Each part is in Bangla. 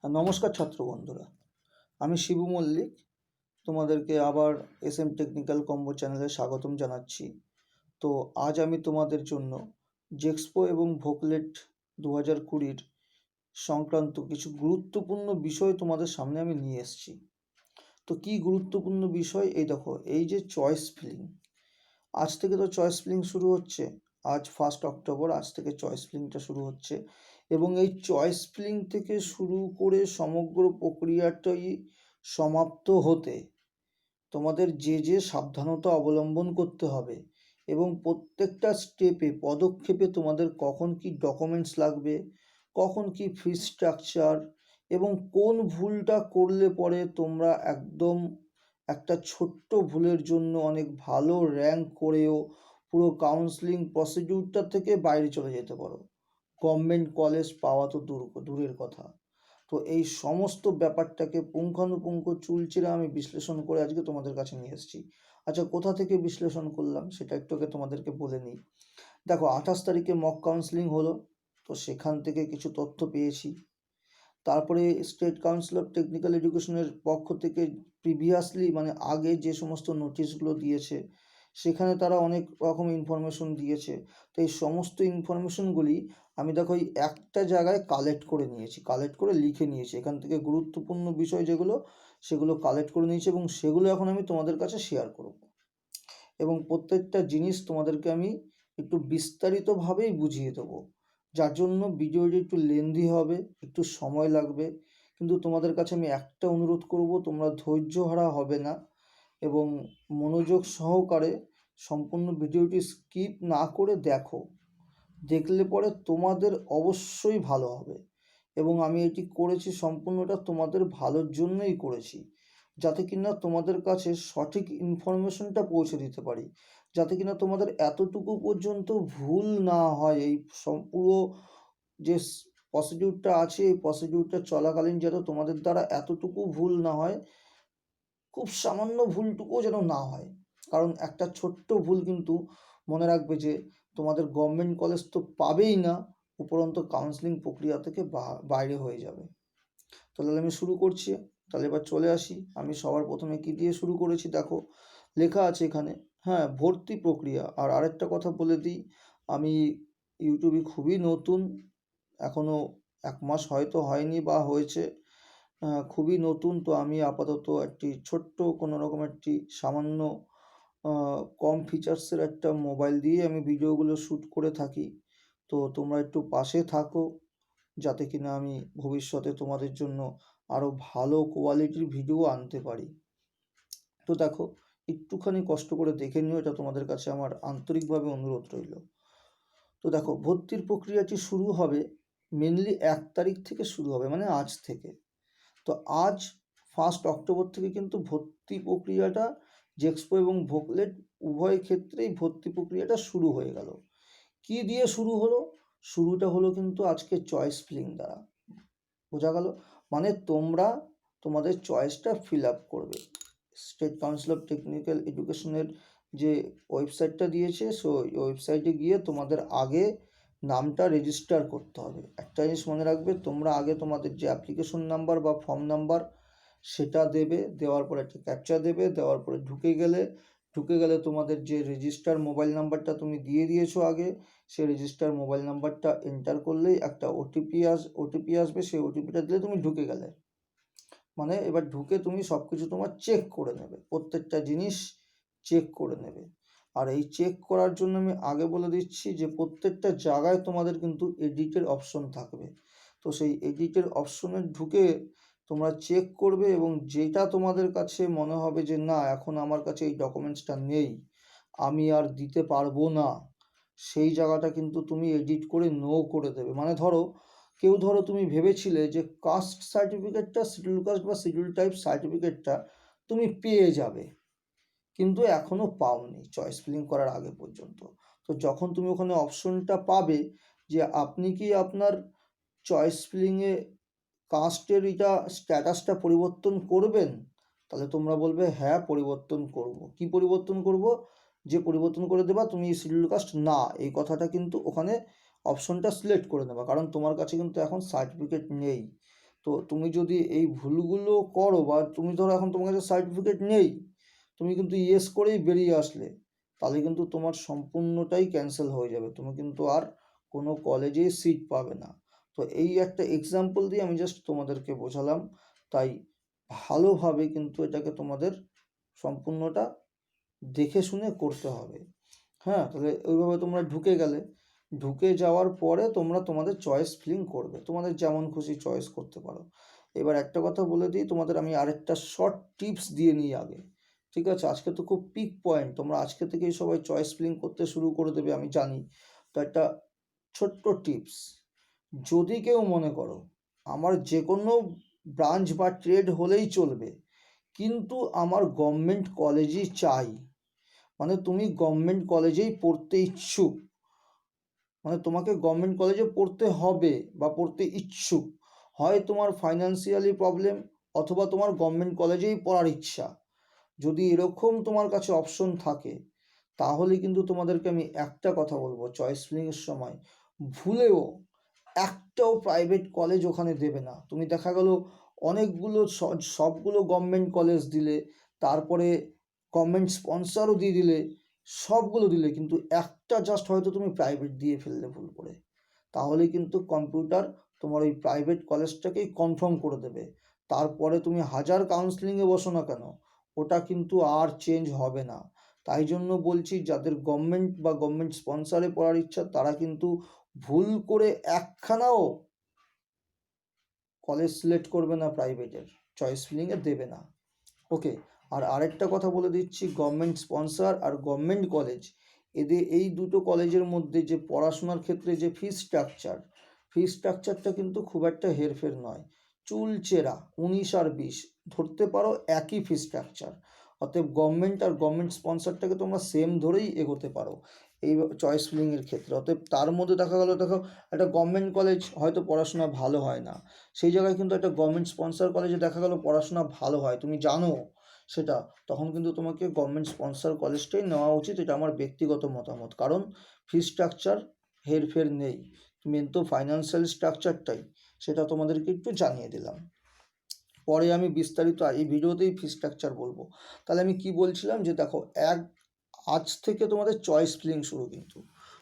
নমস্কার ছাত্র বন্ধুরা, আমি শিবু মল্লিক তোমাদেরকে আবার এসএম টেকনিক্যাল কম্বো চ্যানেলে স্বাগতম জানাচ্ছি। তো আজ আমি তোমাদের জন্য জেক্সপো এবং ভোকলেট 2020 সংক্রান্ত কিছু গুরুত্বপূর্ণ বিষয় তোমাদের সামনে আমি নিয়ে এসেছি। তো কি গুরুত্বপূর্ণ বিষয়? এই দেখো, এই যে চয়েস ফিলিং, আজ থেকে তো চয়েস ফিলিং শুরু হচ্ছে। আজ 1 অক্টোবর, আজ থেকে চয়েস ফিলিংটা শুরু হচ্ছে এবং এই চয়েস ফিলিং থেকে শুরু করে সমগ্র প্রক্রিয়াটাই সমাপ্ত হতে তোমাদের যে সাবধানতা অবলম্বন করতে হবে এবং প্রত্যেকটা স্টেপে পদক্ষেপে তোমাদের কখন কি ডকুমেন্টস লাগবে, কখন কি ফি স্ট্রাকচার এবং কোন ভুলটা করলে পরে তোমরা একদম একটা ছোট্ট ভুলের জন্য অনেক ভালো র্যাঙ্ক করেও পুরো কাউন্সেলিং প্রসিডিউরটা থেকে বাইরে চলে যেতে পারো। গভর্নমেন্ট কলেজ পাওয়া তো দূরের কথা। তো এই সমস্ত ব্যাপারটাকে পুঙ্খানুপুঙ্খ চুলচেরা আমি বিশ্লেষণ করে আজকে তোমাদের কাছে নিয়ে এসেছি। আচ্ছা, কোথা থেকে বিশ্লেষণ করলাম সেটা একটু আগে তোমাদেরকে বলে নিই। দেখো, 28 তারিখে মক কাউন্সেলিং হলো, তো সেখান থেকে কিছু তথ্য পেয়েছি। তারপরে স্টেট কাউন্সিল অফ টেকনিক্যাল এডুকেশনের পক্ষ থেকে প্রিভিয়াসলি মানে আগে যে সমস্ত নোটিশগুলো দিয়েছে সেখানে তারা অনেক রকম ইনফরমেশন দিয়েছে। তো এই সমস্ত ইনফরমেশনগুলি আমি দেখো এই একটা জায়গায় কালেক্ট করে নিয়েছি, কালেক্ট করে লিখে নিয়েছি। এখান থেকে গুরুত্বপূর্ণ বিষয় যেগুলো সেগুলো কালেক্ট করে নিয়েছি এবং সেগুলো এখন আমি তোমাদের কাছে শেয়ার করব এবং প্রত্যেকটা জিনিস তোমাদেরকে আমি একটু বিস্তারিতভাবেই বুঝিয়ে দেবো, যার জন্য ভিডিওটি একটু লেন্দি হবে, একটু সময় লাগবে। কিন্তু তোমাদের কাছে আমি একটা অনুরোধ করব, তোমরা ধৈর্যহারা হবে না এবং মনোযোগ সহকারে সম্পূর্ণ ভিডিওটি স্কিপ না করে দেখো। দেখলে পরে তোমাদের অবশ্যই ভালো হবে এবং আমি এটি করেছি সম্পূর্ণটা তোমাদের ভালোর জন্যই করেছি, যাতে কিনা তোমাদের কাছে সঠিক ইনফরমেশনটা পৌঁছে দিতে পারি, যাতে কিনা তোমাদের এতটুকু পর্যন্ত ভুল না হয়। এই পুরো যে প্রসিডিউরটা আছে এই প্রসিডিউরটা চলাকালীন যেন তোমাদের দ্বারা এতটুকু ভুল না হয়, খুব সামান্য ভুলটুকুও যেন না হয়। কারণ একটা ছোট্ট ভুল কিন্তু মনে রাখবে যে তোমাদের গভর্নমেন্ট কলেজ তো পাবেই না, উপরন্ত কাউন্সেলিং প্রক্রিয়া থেকে বাইরে হয়ে যাবে। তাহলে আমি শুরু করছি। তাহলে এবার চলে আসি, আমি সবার প্রথমে কি দিয়ে শুরু করেছি দেখো, লেখা আছে এখানে, হ্যাঁ, ভর্তি প্রক্রিয়া। আর আরেকটা কথা বলে দিই, আমি ইউটিউবে খুবই নতুন, এখনও 1 মাস হয়তো হয়নি বা হয়েছে, খুবই নতুন। তো আমি আপাতত একটি ছোট্ট কোনো রকম একটি সামান্য কম ফিচার্সের একটা মোবাইল দিয়ে আমি ভিডিওগুলো শ্যুট করে থাকি। তো তোমরা একটু পাশে থাকো, যাতে কিনা আমি ভবিষ্যতে তোমাদের জন্য আরও ভালো কোয়ালিটির ভিডিও আনতে পারি। তো দেখো, একটুখানি কষ্ট করে দেখে নিও, এটা তোমাদের কাছে আমার আন্তরিকভাবে অনুরোধ রইল। তো দেখো, ভর্তির প্রক্রিয়াটি শুরু হবে মেনলি 1 তারিখ থেকে শুরু হবে, মানে আজ থেকে। তো আজ 1 অক্টোবর থেকে কিন্তু ভর্তি প্রক্রিয়াটা জেক্সপো এবং ভোকলেট উভয় ক্ষেত্রেই ভর্তি প্রক্রিয়াটা শুরু হয়ে গেল। কি দিয়ে শুরু হলো? শুরুটা হলো কিন্তু আজকে চয়েস ফিলিং দ্বারা। বোঝা গেল? মানে তোমরা তোমাদের চয়েসটা ফিল আপ করবে। স্টেট কাউন্সিল অফ টেকনিক্যাল এডুকেশনের যে ওয়েবসাইটটা দিয়েছে, সো ওয়েবসাইটে গিয়ে তোমাদের আগে নামটা রেজিস্টার করতে হবে। একটা জিনিস মনে রাখবে, তোমরা আগে তোমাদের যে অ্যাপ্লিকেশন নাম্বার বা ফর্ম নাম্বার সেটা দেবে, দেওয়ার পরে একটা ক্যাপচা দেবে, দেওয়ার পরে ঢুকে গেলে তোমাদের যে রেজিস্টার মোবাইল নাম্বারটা তুমি দিয়ে দিয়েছো আগে, সেই রেজিস্টার মোবাইল নাম্বারটা এন্টার করলেই একটা ওটিপি আসবে। সেই ওটিপিটা দিলে তুমি ঢুকে গেলে, মানে এবার ঢুকে তুমি সব কিছু তোমার চেক করে নেবে, প্রত্যেকটা জিনিস চেক করে নেবে। আর এই চেক করার জন্য আমি আগে বলে দিচ্ছি যে প্রত্যেকটা জায়গায় তোমাদের কিন্তু এডিটের অপশন থাকবে। তো সেই এডিটের অপশনে ঢুকে তোমরা চেক করবে এবং যেটা তোমাদের কাছে মনে হবে যে না, এখন আমার কাছে এই ডকুমেন্টসটা নেই, আমি আর দিতে পারবো না, সেই জায়গাটা কিন্তু তুমি এডিট করে নো করে দেবে। মানে ধরো তুমি ভেবেছিলে যে কাস্ট সার্টিফিকেটটা, শিডিউল কাস্ট বা শিডিউল টাইপ সার্টিফিকেটটা তুমি পেয়ে যাবে, কিন্তু এখনও পাওনি চয়েস ফিলিং করার আগে পর্যন্ত। তো যখন তুমি ওখানে অপশনটা পাবে যে আপনি কি আপনার চয়েস ফিলিংয়ে কাস্টের এটা স্ট্যাটাসটা পরিবর্তন করবেন, তাহলে তোমরা বলবে হ্যাঁ পরিবর্তন করব। কি পরিবর্তন করব? যে পরিবর্তন করে দেবা তুমি শিডিউল কাস্ট না, এই কথাটা কিন্তু ওখানে অপশনটা সিলেক্ট করে নেবা, কারণ তোমার কাছে কিন্তু এখন সার্টিফিকেট নেই। তো তুমি যদি এই ভুলগুলো করো, বা তুমি ধরো এখন তোমার কাছে সার্টিফিকেট নেই, তুমি কিন্তু ইয়েস করেই বেরিয়ে আসলে, তাহলে কিন্তু তোমার সম্পূর্ণটাই ক্যান্সেল হয়ে যাবে, তুমি কিন্তু আর কোনো কলেজে সিট পাবে না। তো এই একটা এক্সাম্পল দিয়ে আমি জাস্ট তোমাদেরকে বোঝালাম। তাই ভালোভাবে কিন্তু এটাকে তোমাদের সম্পূর্ণটা দেখে শুনে করতে হবে। হ্যাঁ, তাহলে ওইভাবে তোমরা ঢুকে গেলে, ঢুকে যাওয়ার পরে তোমরা তোমাদের চয়েস ফিলিং করবে, তোমাদের যেমন খুশি চয়েস করতে পারো। এবার একটা কথা বলে দিই তোমাদের, আমি আরেকটা শর্ট টিপস দিয়ে নিই আগে, ঠিক আছে? আজকে তো খুব পিক পয়েন্ট, তোমরা আজকে থেকেই সবাই চয়েস ফিলিং করতে শুরু করে দেবে আমি জানি। তো একটা ছোট্ট টিপস, যদি কেউ মনে করো আমার যে কোনো ব্রাঞ্চ বা ট্রেড হলেই চলবে, কিন্তু আমার গভর্নমেন্ট কলেজই চাই, মানে তুমি গভর্নমেন্ট কলেজেই পড়তে ইচ্ছুক, মানে তোমাকে গভর্নমেন্ট কলেজে পড়তে হবে বা পড়তে ইচ্ছুক, হয় তোমার ফাইন্যান্সিয়ালি প্রবলেম, অথবা তোমার গভর্নমেন্ট কলেজেই পড়ার ইচ্ছা, যদি এরকম তোমার কাছে অপশন থাকে, তাহলে কিন্তু তোমাদেরকে আমি একটা কথা বলবো, চয়েস ফিলিংয়ের সময় ভুলেও একটাও প্রাইভেট কলেজ ওখানে দেবে না। তুমি দেখা গেল অনেকগুলো সবগুলো গভর্নমেন্ট কলেজ দিলে, তারপরে গভর্নমেন্ট স্পন্সরও দিয়ে দিলে, সবগুলো দিলে, কিন্তু একটা জাস্ট হয়তো তুমি প্রাইভেট দিয়ে ফেললে ভুল করে, তাহলে কিন্তু কম্পিউটার তোমার ওই প্রাইভেট কলেজটাকেই কনফার্ম করে দেবে। তারপরে তুমি হাজার কাউন্সিলিংয়ে বসো না কেন, ওটা কিন্তু আর চেঞ্জ হবে না। তাই জন্য বলছি, যাদের গভর্নমেন্ট বা গভর্নমেন্ট স্পন্সরে পড়ার ইচ্ছা, তারা কিন্তু ভুল করে একখানাও কলেজ সিলেক্ট করবে না প্রাইভেটের, চয়েস ফিলিংয়ে দেবে না। ওকে, আর আরেকটা কথা বলে দিচ্ছি, গভর্নমেন্ট স্পন্সর আর গভর্নমেন্ট কলেজ, এদের এই দুটো কলেজের মধ্যে যে পড়াশোনার ক্ষেত্রে যে ফি স্ট্রাকচারটা কিন্তু খুব একটা হেরফের নয়, চুলচেরা 19 আর 20 ধরতে পারো, একই ফি স্ট্রাকচার। অতএব গভর্নমেন্ট আর গভর্নমেন্ট স্পন্সরটাকে তোমরা সেম ধরেই এগোতে পারো এই চয়েস ফিলিংয়ের ক্ষেত্রে। অতএব তার মধ্যে দেখা গেলো, দেখো একটা গভর্নমেন্ট কলেজ হয়তো পড়াশোনা ভালো হয় না, সেই জায়গায় কিন্তু একটা গভর্নমেন্ট স্পন্সর কলেজে দেখা গেলো পড়াশোনা ভালো হয়, তুমি জানো সেটা, তখন কিন্তু তোমাকে গভর্নমেন্ট স্পন্সর কলেজটাই নেওয়া উচিত, এটা আমার ব্যক্তিগত মতামত। কারণ ফি স্ট্রাকচার হেরফের নেই, মেন তো ফাইন্যান্সিয়াল স্ট্রাকচারটাই, সেটা তোমাদেরকে একটু জানিয়ে দিলাম। পরে আমি বিস্তারিত এই ভিডিওতেই ফি স্ট্রাকচার বলবো। তাহলে আমি কি বলছিলাম, যে দেখো আজ থেকে তোমাদের চয়েস ফিলিং শুরু, কিন্তু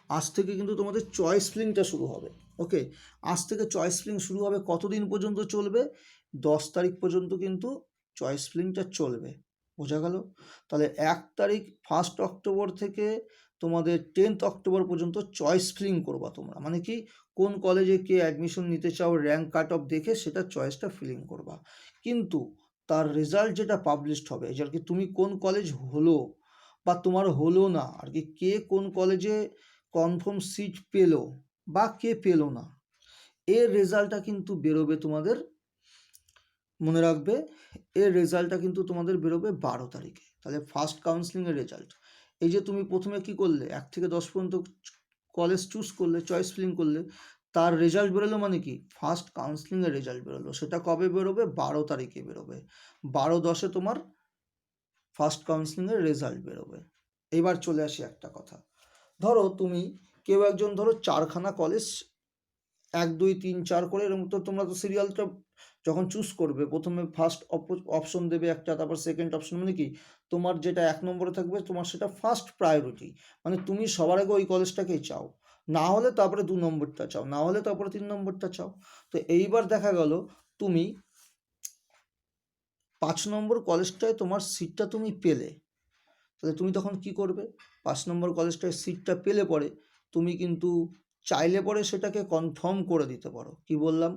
আজ থেকে কিন্তু তোমাদের চয়েস ফিলিংটা শুরু হবে। ওকে, আজ থেকে চয়েস ফিলিং শুরু হবে, কতদিন পর্যন্ত চলবে? 10 তারিখ পর্যন্ত কিন্তু চয়েস ফিলিংটা চলবে, বোঝা গেল? তাহলে 1 তারিখ 1 অক্টোবর থেকে তোমাদের 10 অক্টোবর পর্যন্ত চয়েস ফিলিং করবা তোমরা, মানে কি, কোন কলেজে কে অ্যাডমিশন নিতে চাও র্যাঙ্ক কাট অফ দেখে সেটা চয়েসটা ফিলিং করবা। কিন্তু তার রেজাল্ট যেটা পাবলিশড হবে, যে আর কি তুমি কোন কলেজ হলো বা তোমার হলো না আর কি, কে কোন কলেজে কনফার্ম সিট পেলো বা কে পেলো না, এর রেজাল্টটা কিন্তু বেরোবে তোমাদের, মনে রাখবে, এর রেজাল্টটা কিন্তু তোমাদের বেরোবে 12 তারিখে। তাহলে ফার্স্ট কাউন্সিলিংয়ের রেজাল্ট, এই যে তুমি প্রথমে কি করলে, 1 থেকে 10 পর্যন্ত কলেজ চুজ করলে, চয়েস ফিলিং করলে, তার রেজাল্ট বেরোলো, মানে কি, ফার্স্ট কাউন্সিলিংয়ের রেজাল্ট বেরোলো, সেটা কবে বেরোবে? 12 তারিখে বেরোবে, 12/10 তোমার ফার্স্ট কাউন্সিলিংয়ের রেজাল্ট বেরোবে। এবার চলে আসি একটা কথা, ধরো তুমি কেউ একজন, ধরো 4খানা কলেজ 1 2 3 4 করে, এরকম তো তোমরা তো সিরিয়ালটা যখন চুজ করবে, প্রথমে ফার্স্ট অপশন দেবে একটা, তারপর সেকেন্ড অপশন, মানে কি, তোমার যেটা 1 নম্বরে থাকবে তোমার সেটা ফার্স্ট প্রায়োরিটি, মানে তুমি সবার আগে ওই কলেজটাকেই চাও, না হলে তারপরে 2 নম্বরটা চাও, না হলে তারপরে 3 নম্বরটা চাও। তো এইবার দেখা গেল তুমি 5 নম্বর কলেজটায় তোমার সিটটা তুমি পেলে, তাহলে তুমি তখন কি করবে? 5 নম্বর কলেজটায় সিটটা পেলে পরে তুমি কিন্তু চাইলে পরে সেটাকে কনফার্ম করে দিতে পারো। কি বললাম?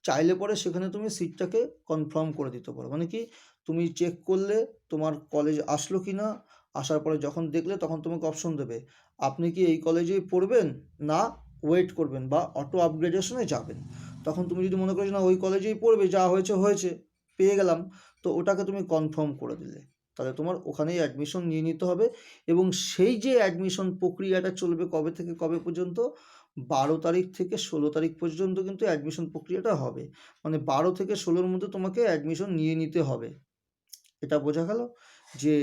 চাইলে পরে সেখানে তুমি সিটটাকে কনফার্ম করে দিতে পারো, মানে কি, তুমি চেক করলে তোমার কলেজ আসলো কি না, আসার পরে যখন দেখলে তখন তোমাকে অপশন দেবে, আপনি কি এই কলেজেই পড়বেন, না ওয়েট করবেন বা অটো আপগ্রেডেশনে যাবেন। তখন তুমি যদি মনে করো না ওই কলেজেই পড়বে, যা হয়েছে হয়েছে, পেয়ে গেলাম, তো ওটাকে তুমি কনফার্ম করে দিলে, তাহলে তোমার ওখানেই অ্যাডমিশন নিয়ে নিতে হবে। এবং সেই যে অ্যাডমিশন প্রক্রিয়াটা চলবে কবে থেকে কবে পর্যন্ত, 12 তারিখ থেকে 16 তারিখ পর্যন্ত কিন্তু অ্যাডমিশন প্রক্রিয়াটা হবে, মানে 12 থেকে 16-র মধ্যে তোমাকে অ্যাডমিশন নিয়ে নিতে হবে। এটা বোঝা গেল, যে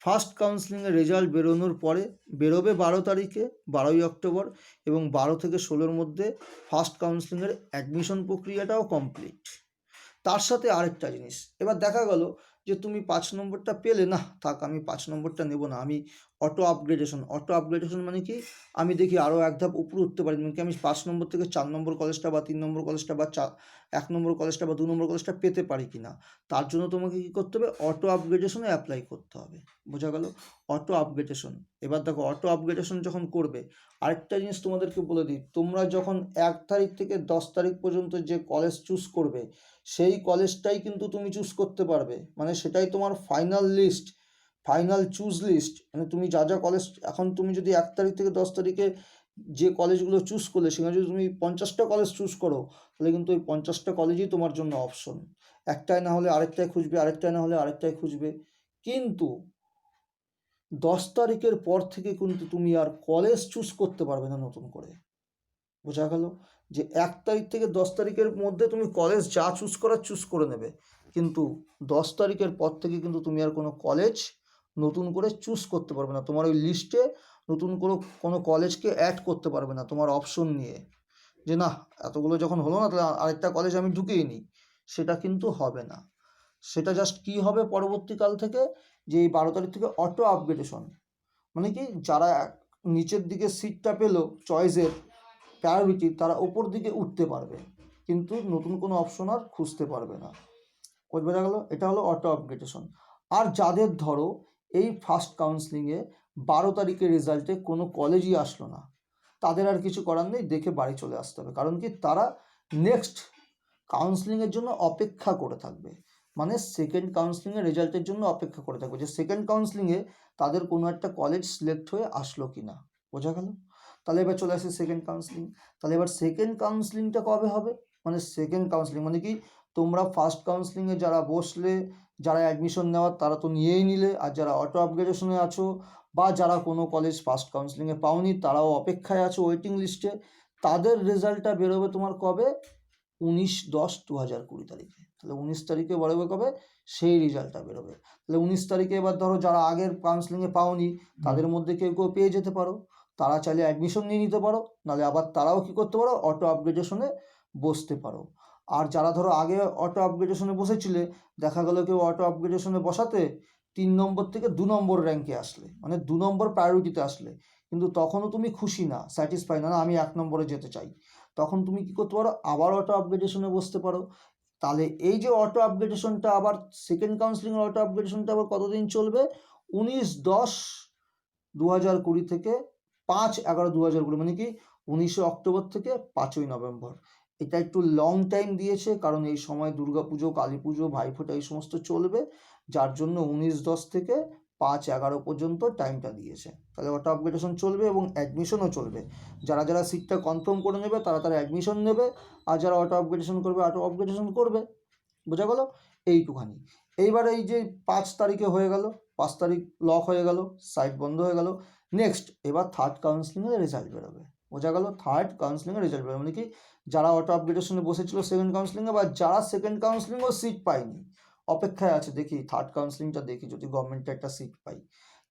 ফার্স্ট কাউন্সিলিংয়ের রেজাল্ট বেরোনোর পরে বেরোবে 12 তারিখে, 12 অক্টোবর, এবং 12 থেকে 16-র মধ্যে ফার্স্ট কাউন্সিলিংয়ের অ্যাডমিশন প্রক্রিয়াটাও কমপ্লিট। তার সাথে আরেকটা জিনিস, এবার দেখা গেল যে তুমি 5 নম্বরটা পেলে, না থাক আমি 5 নম্বরটা নেব না, আমি অটো আপগ্রেডেশন মানে কি, আমি দেখি আরও এক ধাপ উপরে উঠতে পারি, মানে কি আমি 5 নম্বর থেকে 4 নম্বর কলেজটা বা 3 নম্বর কলেজটা বা 1 নম্বর কলেজটা বা 2 নম্বর কলেজটা পেতে পারি কি না। তার জন্য তোমাকে কী করতে হবে, অটো আপগ্রেডেশনে অ্যাপ্লাই করতে হবে। বোঝা গেল? Auto upgradation. এবার দেখো অটো আপগ্রেডেশন যখন করবে, আরেকটা জিনিস তোমাদেরকে বলে দিই, তোমরা যখন 1 তারিখ থেকে 10 তারিখ পর্যন্ত যে কলেজ চুজ করবে, সেই কলেজটাই কিন্তু তুমি চুজ করতে পারবে, মানে সেটাই তোমার final list, final choose list. মানে তুমি যা যা কলেজ, এখন তুমি যদি 1 তারিখ থেকে 10 তারিখে যে কলেজগুলো চুজ করলে, সেখানে যদি তুমি 50টা কলেজ চুজ করো, তাহলে কিন্তু ওই 50টা কলেজই তোমার জন্য অপশন। একটায় না হলে আরেকটায় খুঁজবে, আরেকটায় না হলে আরেকটায় খুঁজবে। কিন্তু 10 তারিখের পর থেকে কিন্তু তুমি আর কলেজ চুজ করতে পারবে না নতুন করে। বোঝা গেল? যে 1 তারিখ থেকে 10 তারিখের মধ্যে তুমি কলেজ যা চুজ করার চুজ করে নেবে, কিন্তু 10 তারিখের পর থেকে কিন্তু তুমি আর কোনো কলেজ নতুন করে চুজ করতে পারবে না, তোমার ওই লিস্টে নতুন করে কোনো কলেজকে অ্যাড করতে পারবে না তোমার অপশন নিয়ে, যে না এতগুলো যখন হলো না তাহলে আরেকটা কলেজ আমি ঢুকিয়ে নিই, সেটা কিন্তু হবে না। সেটা জাস্ট কী হবে পরবর্তীকাল থেকে, যে এই 12 তারিখ থেকে অটো আপগ্রেডেশন, মানে কি যারা নিচের দিকে সিটটা পেলো চয়েসের প্রায়োরিটি, তারা ওপর দিকে উঠতে পারবে, কিন্তু নতুন কোনো অপশন আর খুঁজতে পারবে না। বোঝা গেল? এটা হলো অটো আপগ্রেডেশন। আর যাদের ধরো এই ফার্স্ট কাউন্সিলিংয়ে 12 তারিখের রেজাল্টে কোনো কলেজই আসলো না, তাদের আর কিছু করার নেই, দেখে বাড়ি চলে আসতে হবে। কারণ কি, তারা নেক্সট কাউন্সিলিংয়ের জন্য অপেক্ষা করে থাকবে, মানে সেকেন্ড কাউন্সিলিংয়ের রেজাল্টের জন্য অপেক্ষা করে থাকবে, যে সেকেন্ড কাউন্সিলিংয়ে তাদের কোনো একটা কলেজ সিলেক্ট হয়ে আসলো কি না। বোঝা গেল? তাহলে এবার চলে আসে সেকেন্ড কাউন্সিলিং। তাহলে এবার সেকেন্ড কাউন্সিলিংটা কবে হবে, মানে সেকেন্ড কাউন্সিলিং মানে কি, তোমরা ফার্স্ট কাউন্সিলিংয়ে যারা বসলে, যারা অ্যাডমিশন নেওয়ার তারা তো নিয়েই নিলে, আর যারা অটো আপগ্রেডেশনে আছো বা যারা কোনো কলেজ ফার্স্ট কাউন্সিলিংয়ে পাওনি, তারাও অপেক্ষায় আছো ওয়েটিং লিস্টে, তাদের রেজাল্টটা বেরোবে তোমার কবে, 19/10/2020 তারিখে। তাহলে 19 তারিখে বেরোবে কবে, সেই রেজাল্টটা বেরোবে। তাহলে 19 তারিখে এবার ধরো যারা আগের কাউন্সিলিংয়ে পাওনি, তাদের মধ্যে কেউ কেউ পেয়ে যেতে পারো, তারা চাইলে অ্যাডমিশন নিয়ে নিতে পারো, নাহলে আবার তারাও কী করতে পারো, অটো আপগ্রেডেশনে বসতে পারো। আর যারা ধরো আগে অটো আপগ্রেডেশনে বসেছিলে, দেখা গেলো কেউ অটো আপগ্রেডেশনে বসাতে 3 নম্বর থেকে 2 নম্বর র্যাঙ্কে আসলে, মানে 2 নম্বর প্রায়োরিটিতে আসলে, কিন্তু তখনও তুমি খুশি না, স্যাটিসফাই না, আমি 1 নম্বরে যেতে চাই, তখন তুমি কী করতে পারো, আবার অটো আপগ্রেডেশনে বসতে পারো। তাহলে এই যে অটো আপগ্রেডেশনটা, আবার সেকেন্ড কাউন্সিলিংয়ের অটো আপগ্রেডেশনটা আবার কতদিন চলবে, 19/10/2020 থেকে 5/11/2020, মানে কি 19 অক্টোবর থেকে 5ই নভেম্বর। এটা একটু লং টাইম দিয়েছে, কারণ এই সময় দুর্গাপুজো, কালী পুজো, ভাইফোঁটা এই সমস্ত চলবে, যার জন্য 19/10 থেকে 5/11 পর্যন্ত টাইমটা দিয়েছে। তাহলে অটো আপগ্রেডেশন চলবে এবং অ্যাডমিশনও চলবে। যারা যারা সিটটা কনফার্ম করে নেবে তারা তারা অ্যাডমিশন নেবে, আর যারা অটো আপগ্রেডেশন করবে অটো আপগ্রেডেশন করবে। বোঝা গেল? এইটুখানি। এইবার এই যে 5 তারিখে হয়ে গেল, 5 তারিখ লক হয়ে গেল, সাইট বন্ধ হয়ে গেল। নেক্সট এবার থার্ড কাউন্সিলিংয়ের রেজাল্ট বেরোবে। বোঝা গেল? থার্ড কাউন্সিলিংয়ের রেজাল্ট বেরোবে, মানে কি যারা অটো আপগ্রেডেশনে বসেছিল সেকেন্ড কাউন্সিলিংয়ে, বা যারা সেকেন্ড কাউন্সিলিংয়েও সিট পায়নি, অপেক্ষায় আছে, দেখি থার্ড কাউন্সিলিংটা দেখি যদি গভর্নমেন্টে একটা সিট পাই,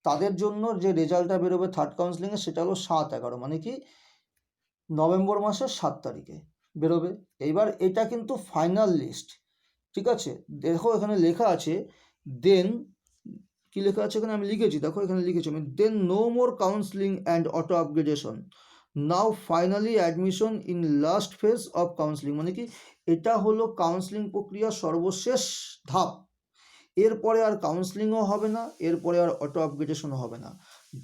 তাদের জন্য যে রেজাল্টটা বেরোবে থার্ড কাউন্সিলিংয়ে, সেটা হলো 7/11, মানে কি নভেম্বর মাসের 7 তারিখে বেরোবে। এইবার এটা কিন্তু ফাইনাল লিস্ট, ঠিক আছে? দেখো এখানে লেখা আছে, দেন কি লেখা আছে এখানে, আমি লিখেছি, দেখো এখানে লিখেছি আমি, then no more counselling and auto upgradation, now finally admission in last phase of counselling, মানে কি এটা হলো কাউন্সিলিং প্রক্রিয়ার সর্বশেষ ধাপ। এরপরে আর কাউন্সিলিংও হবে না, এরপরে আর অটো আপগ্রেডেশনও হবে না।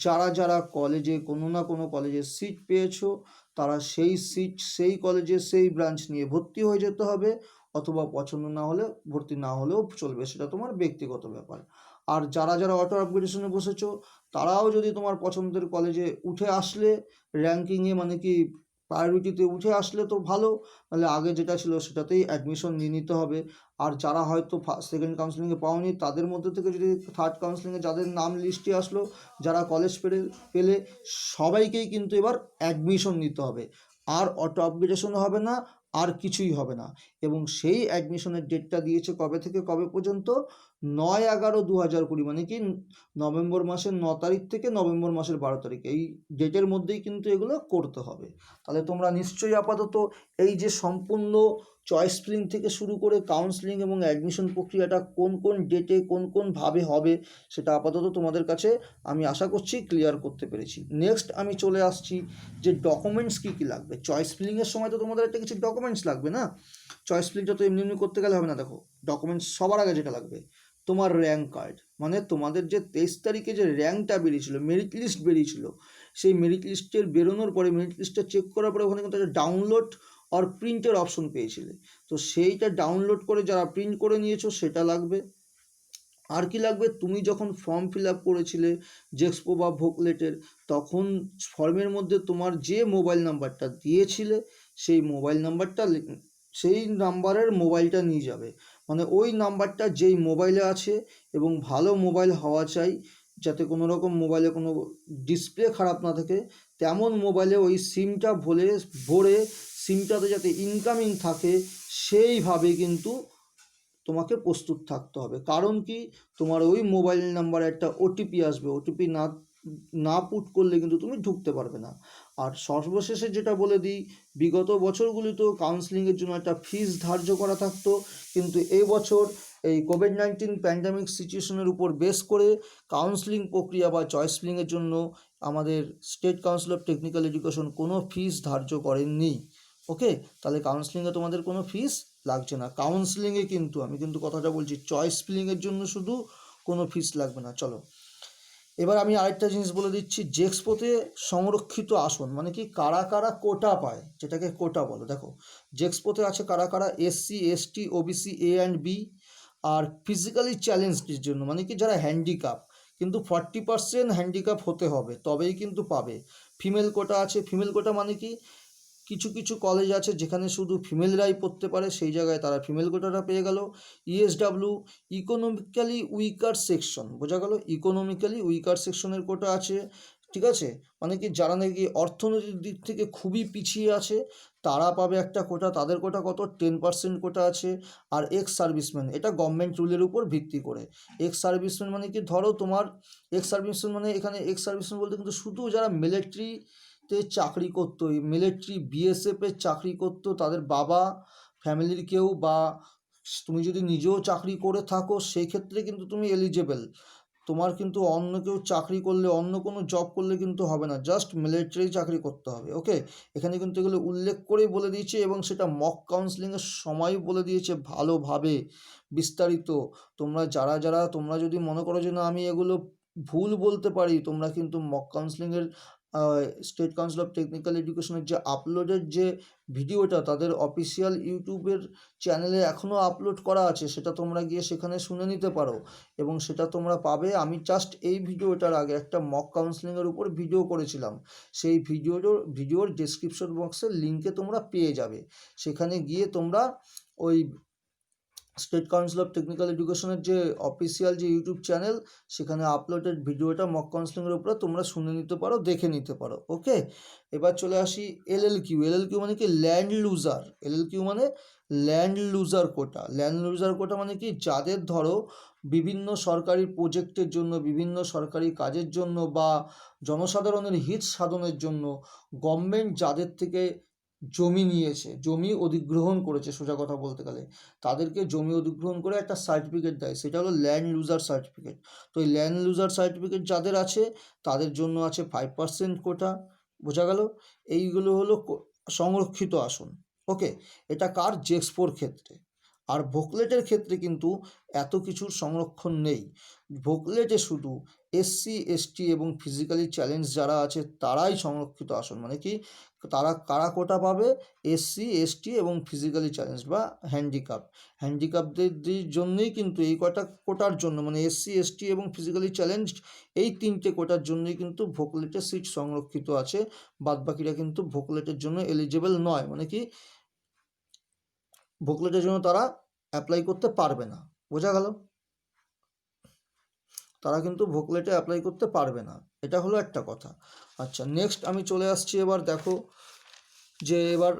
যারা যারা কলেজে কোনো না কোনো কলেজে সিট পেয়েছো, তারা সেই সিট সেই কলেজে সেই ব্রাঞ্চ নিয়ে ভর্তি হয়ে যেতে হবে, অথবা পছন্দ না হলে ভর্তি না হলেও চলবে, সেটা তোমার ব্যক্তিগত ব্যাপার। আর যারা যারা অটো আপগ্রেডেশনে বসেছো, তারাও যদি তোমার পছন্দের কলেজে উঠে আসলে র্যাঙ্কিংয়ে, মানে কি প্রায়োরিটিতে উঠে আসলে তো ভালো, নাহলে আগে যেটা ছিল সেটাতেই অ্যাডমিশন নিয়ে নিতে হবে। আর যারা হয়তো সেকেন্ড কাউন্সিলিংয়ে পাওনি, তাদের মধ্যে থেকে যদি থার্ড কাউন্সিলিংয়ে যাদের নাম লিস্টে আসলো, যারা কলেজ পেলে সবাইকেই কিন্তু এবার অ্যাডমিশন নিতে হবে, আর অটো আপগ্রেডেশনও হবে না, আর কিছুই হবে না। এবং সেই অ্যাডমিশনের ডেটটা দিয়েছে কবে থেকে কবে পর্যন্ত, 9/11/2020, মানে কি নভেম্বর মাসের 9 তারিখ থেকে নভেম্বর মাসের 12 তারিখ, এই ডেটের মধ্যেই কিন্তু এগুলো করতে হবে। তাহলে তোমরা নিশ্চয়ই আপাতত এই যে সম্পূর্ণ চয়েস ফিলিং থেকে শুরু করে কাউন্সেলিং এবং অ্যাডমিশন প্রক্রিয়াটা কোন কোন ডেটে কোন কোনভাবে হবে সেটা আপাতত তোমাদের কাছে আমি আশা করছি ক্লিয়ার করতে পেরেছি। নেক্সট আমি চলে আসছি যে ডকুমেন্টস কী কী লাগবে। চয়েস ফিলিংয়ের সময় তো তোমাদের একটা কিছু ডকুমেন্টস লাগবে না, চয়েস ফিলিংটা তো এমনি এমনি করতে গেলে হবে না। দেখো ডকুমেন্টস সবার আগে যেটা লাগবে তোমার র্যাঙ্ক কার্ড, মানে তোমাদের যে 23 তারিখে যে র্যাঙ্কটা বেরিয়েছিল, মেরিট লিস্ট বেরিয়েছিল, সেই মেরিট লিস্টের বেরোনোর পরে মেরিট লিস্টটা চেক করার পরে ওখানে কিন্তু একটা ডাউনলোড আর প্রিন্টের অপশন পেয়েছিলে, তো সেইটা ডাউনলোড করে যারা প্রিন্ট করে নিয়েছো সেটা লাগবে। আর কি লাগবে, তুমি যখন ফর্ম ফিল আপ করেছিলে জেক্সপো বা ভোকলেটের, তখন ফর্মের মধ্যে তোমার যে মোবাইল নাম্বারটা দিয়েছিলে সেই মোবাইল নাম্বারটা, সেই নাম্বারের মোবাইলটা নিয়ে যাবে, মানে ওই নাম্বারটা যেই মোবাইলে আছে, এবং ভালো মোবাইল হওয়া চাই, যাতে কোনো রকম মোবাইলে কোনো ডিসপ্লে খারাপ না থাকে, তেমন মোবাইলে ওই সিমটা ভরে সিমটাতে যাতে ইনকামিং থাকে সেইভাবে কিন্তু তোমাকে প্রস্তুত থাকতে হবে। কারণ কি, তোমার ওই মোবাইল নাম্বারে একটা ওটিপি আসবে, ওটিপি না পুট করলে কিন্তু তুমি ঢুকতে পারবে না। আর সর্বশেষে যেটা বলে দিই, বিগত বছরগুলিতেও কাউন্সেলিংয়ের জন্য একটা ফিস ধার্য করা থাকতো, কিন্তু এই বছর এই কোভিড-19 প্যান্ডামিক সিচুয়েশনের উপর বেস করে কাউন্সেলিং প্রক্রিয়া বা চয়েস ফিলিংয়ের জন্য আমাদের state council of technical education কোনো ফিস ধার্য করেননি। ওকে, তাহলে কাউন্সেলিংয়ে তোমাদের কোনো ফিস লাগছে না। কাউন্সেলিংয়ে কিন্তু আমি কিন্তু কথাটা বলছি, চয়েস ফিলিংয়ের জন্য শুধু কোনো ফিস লাগবে না। চলো এবার আমি আরেকটা জিনিস বলে দিচ্ছি, জেক্সপোতে সংরক্ষিত আসন মানে কি, কারা কারা কোটা পায়, যেটাকে কোটা বলো। দেখো জেক্সপোতে আছে কারা কারা, SC ST OBC A and B, আর ফিজিক্যালি চ্যালেঞ্জড জন্য মানে কি যারা হ্যান্ডিক্যাপ, কিন্তু 40% হ্যান্ডিক্যাপ হতে হবে তবেই কিন্তু পাবে। ফিমেল কোটা আছে, ফিমেল কোটা মানে কি, কিছু কিছু কলেজ আছে যেখানে শুধু ফিমেলরাই পড়তে পারে, সেই জায়গায় তারা ফিমেল কোটাটা পেয়ে গেল। ESW ইকোনমিক্যালি উইকার সেকশন, বোঝা গেল, ইকোনমিক্যালি উইকার সেকশনের কোটা আছে, ঠিক আছে, মানে কি যারা নাকি অর্থনৈতিক দিক থেকে খুবই পিছিয়ে আছে তারা পাবে একটা কোটা, তাদের কোটা কত, 10% কোটা আছে। আর এক্স সার্ভিসম্যান, এটা গভর্নমেন্ট রুলের উপর ভিত্তি করে। এক্স সার্ভিসম্যান মানে কি, ধরো তোমার এক্স সার্ভিসম্যান মানে এখানে এক্স সার্ভিসম্যান বলতে কিন্তু শুধু যারা মিলিটারিতে চাকরি করতো, মিলিটারি BSF-এর চাকরি করতো, তাদের বাবা ফ্যামিলির কেউ, বা তুমি যদি নিজেও চাকরি করে থাকো সেই ক্ষেত্রে কিন্তু তুমি এলিজেবল। তোমার কিন্তু অন্য কেউ চাকরি করলে, অন্য কোনো জব করলে কিন্তু হবে না, জাস্ট মিলিটারি চাকরি করতে হবে। ওকে, এখানে কিন্তু এগুলো উল্লেখ করেই বলে দিয়েছে, এবং সেটা মক কাউন্সেলিংয়ের সময় বলে দিয়েছে ভালোভাবে বিস্তারিত। তোমরা যারা তোমরা যদি মনে করো যে না আমি এগুলো ভুল বলতে পারি, তোমরা কিন্তু মক কাউন্সেলিংয়ের স্টেট কাউন্সিল অফ টেকনিক্যাল এডুকেশনের যে আপলোডের যে ভিডিওটা তাদের অফিসিয়াল ইউটিউবের চ্যানেলে এখনও আপলোড করা আছে, সেটা তোমরা গিয়ে সেখানে শুনে নিতে পারো, এবং সেটা তোমরা পাবে। আমি জাস্ট এই ভিডিওটার আগে একটা মক কাউন্সেলিংয়ের উপর ভিডিও করেছিলাম, সেই ভিডিওর ডেসক্রিপশন বক্সের লিঙ্কে তোমরা পেয়ে যাবে, সেখানে গিয়ে তোমরা ওই স্টেট কাউন্সিল অফ টেকনিক্যাল এডুকেশনের যে অফিসিয়াল যে ইউটিউব চ্যানেল, সেখানে আপলোডেড ভিডিওটা মক কাউন্সেলিংয়ের উপরে তোমরা শুনে নিতে পারো, দেখে নিতে পারো। ওকে, এবার চলে আসি LLQ। LLQ মানে কি, ল্যান্ড লুজার। LLQ মানে ল্যান্ড লুজার কোটা। ল্যান্ড লুজার কোটা মানে কি, যাদের ধরো বিভিন্ন সরকারি প্রজেক্টের জন্য, বিভিন্ন সরকারি কাজের জন্য, বা জনসাধারণের হিত সাধনের জন্য গভর্নমেন্ট যাদের থেকে জমি নিয়েছে, জমি অধিগ্রহণ করেছে, সোজা কথা বলতে গেলে তাদেরকে জমি অধিগ্রহণ করে একটা সার্টিফিকেট দেয়, সেটা হলো ল্যান্ড লুজার সার্টিফিকেট। তো এই ল্যান্ড লুজার সার্টিফিকেট যাদের আছে তাদের জন্য আছে 5% কোটা, বোঝা গেল। এইগুলো হলো সংরক্ষিত আসন। ওকে, এটা কার, জেক্সপোর ক্ষেত্রে। আর ভোকলেটের ক্ষেত্রে কিন্তু এত কিছুর সংরক্ষণ নেই, ভোকলেটে শুধু SC ST এবং ফিজিক্যালি চ্যালেঞ্জ যারা আছে তারাই সংরক্ষিত আসন, মানে কি তারা কারা কোটা পাবে, SC ST এবং ফিজিক্যালি চ্যালেঞ্জ বা হ্যান্ডিক্যাপদের জন্যই কিন্তু এই কোটার জন্য, মানে SC ST এবং ফিজিক্যালি চ্যালেঞ্জ, এই 3টে কোটার জন্যই কিন্তু ভোকলেটের সিট সংরক্ষিত আছে, বাদবাকিরা কিন্তু ভোকলেটের জন্য এলিজেবল নয়, মানে কি ভোকলেটের জন্য তারা অ্যাপ্লাই করতে পারবে না, বোঝা গেল, তারা কিন্তু ভোকলেটে অ্যাপ্লাই করতে পারবে না, এটা হলো একটা কথা। আচ্ছা, নেক্সট আমি চলে আসছি, এবার দেখো যে এবার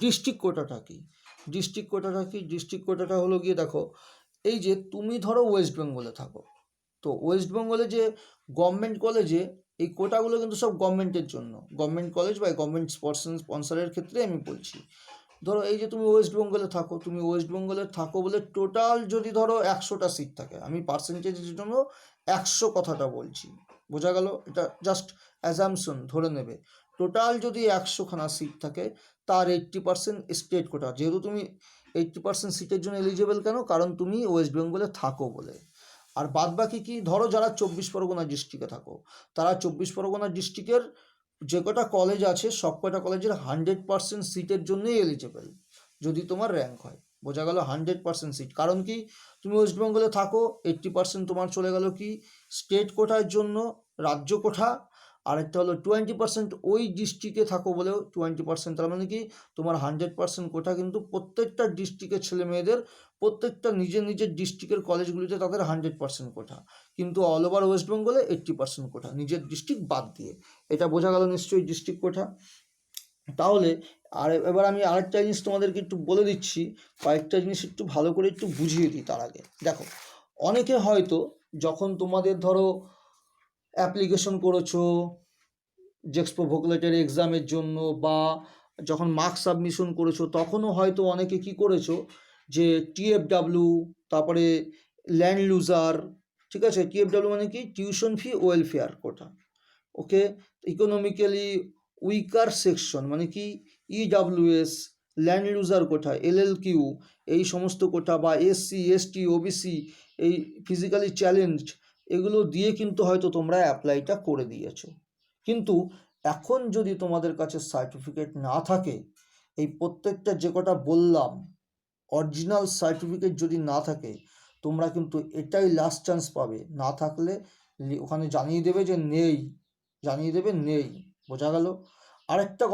ডিস্ট্রিক্ট কোটাটা কি। ডিস্ট্রিক্ট কোটাটা কি? ডিস্ট্রিক্ট কোটাটা হলো গিয়ে দেখো, এই যে তুমি ধরো ওয়েস্ট বেঙ্গলে থাকো, তো ওয়েস্ট বেঙ্গলে যে গভর্নমেন্ট কলেজে এই কোটাগুলো কিন্তু সব গভর্নমেন্টের জন্য, গভর্নমেন্ট কলেজ বা গভর্নমেন্ট স্পন্সরের ক্ষেত্রে আমি বলছি। ধরো এই যে তুমি ওয়েস্ট বেঙ্গলে থাকো, তুমি ওয়েস্ট বেঙ্গলে থাকো বলে টোটাল যদি ধরো 100টা সিট থাকে, আমি পার্সেন্টেজের জন্য 100 কথাটা বলছি, বোঝা গেল? এটা জাস্ট অ্যাজামশন ধরে নেবে। টোটাল যদি 100খানা সিট থাকে, তার 80% স্টেট কোটা, যেহেতু তুমি 80% সিটের জন্য এলিজেবল কেন? কারণ তুমি ওয়েস্ট বেঙ্গলে থাকো বলে। আর বাদ বাকি কি, ধরো যারা 24 পরগনা ডিস্ট্রিক্টে থাকো, তারা 24 পরগনা ডিস্ট্রিক্টের যে কটা কলেজ আছে সব কটা কলেজের 100% সিটের জন্যই এলিজেবল, যদি তোমার র্যাঙ্ক হয়, বোঝা গেল? 100% সিট। কারণ কি, তুমি ওয়েস্ট বেঙ্গলে থাকো, 80% তোমার চলে গেল কি স্টেট কোটার জন্য, রাজ্য কোটা। আরেকটা হলো 20% ওই ডিস্ট্রিক্টে থাকো বলেও 20%, তার মানে কি তোমার 100% কোটা কিন্তু প্রত্যেকটা ডিস্ট্রিক্টের ছেলে মেয়েদের, প্রত্যেকটা নিজের নিজের ডিস্ট্রিক্টের কলেজগুলিতে তাদের 100% কোটা, কিন্তু অল ওভার ওয়েস্ট বেঙ্গলে 80% কোটা, নিজের ডিস্ট্রিক্ট বাদ দিয়ে। এটা বোঝা গেল নিশ্চয়ই ডিস্ট্রিক্ট কোটা। তাহলে আর এবার আমি আরেকটা জিনিস তোমাদেরকে একটু বলে দিচ্ছি, কয়েকটা জিনিস একটু ভালো করে একটু বুঝিয়ে দিই তার আগে। দেখো, অনেকে হয়তো যখন তোমাদের ধরো অ্যাপ্লিকেশন করেছো জেক্সপো ভোকেলেটের এক্সামের জন্য, বা যখন মার্কস সাবমিশন করেছো, তখনও হয়তো অনেকে কি করেছো যে টিএফডাব্লিউ, তারপরে ল্যান্ড লুজার, ঠিক আছে? টিএফডাব্লিউ মানে কি টিউশন ফি ওয়েলফেয়ার কোটা, ওকে। ইকোনমিক্যালি উইকার সেকশন মানে কি ইডাব্লিউএস, ল্যান্ড লুজার কোটা এলএলকিউ, এই সমস্ত কোটা, বা এসসি এসটি ওবিসি, এই ফিজিক্যালি চ্যালেঞ্জড, এগুলো দিয়ে কিন্তু হয়তো তোমরা অ্যাপ্লাইটা করে দিয়েছো। কিন্তু এখন যদি তোমাদের কাছে সার্টিফিকেট না থাকে, এই প্রত্যেকটা যে কটা বললাম অরিজিনাল সার্টিফিকেট যদি না থাকে, তোমরা কিন্তু এটাই লাস্ট চান্স পাবে। না থাকলে ওখানে জানিয়ে দেবে যে নেই, জানিয়ে দেবে নেই, বোঝা গেল? আরেকটা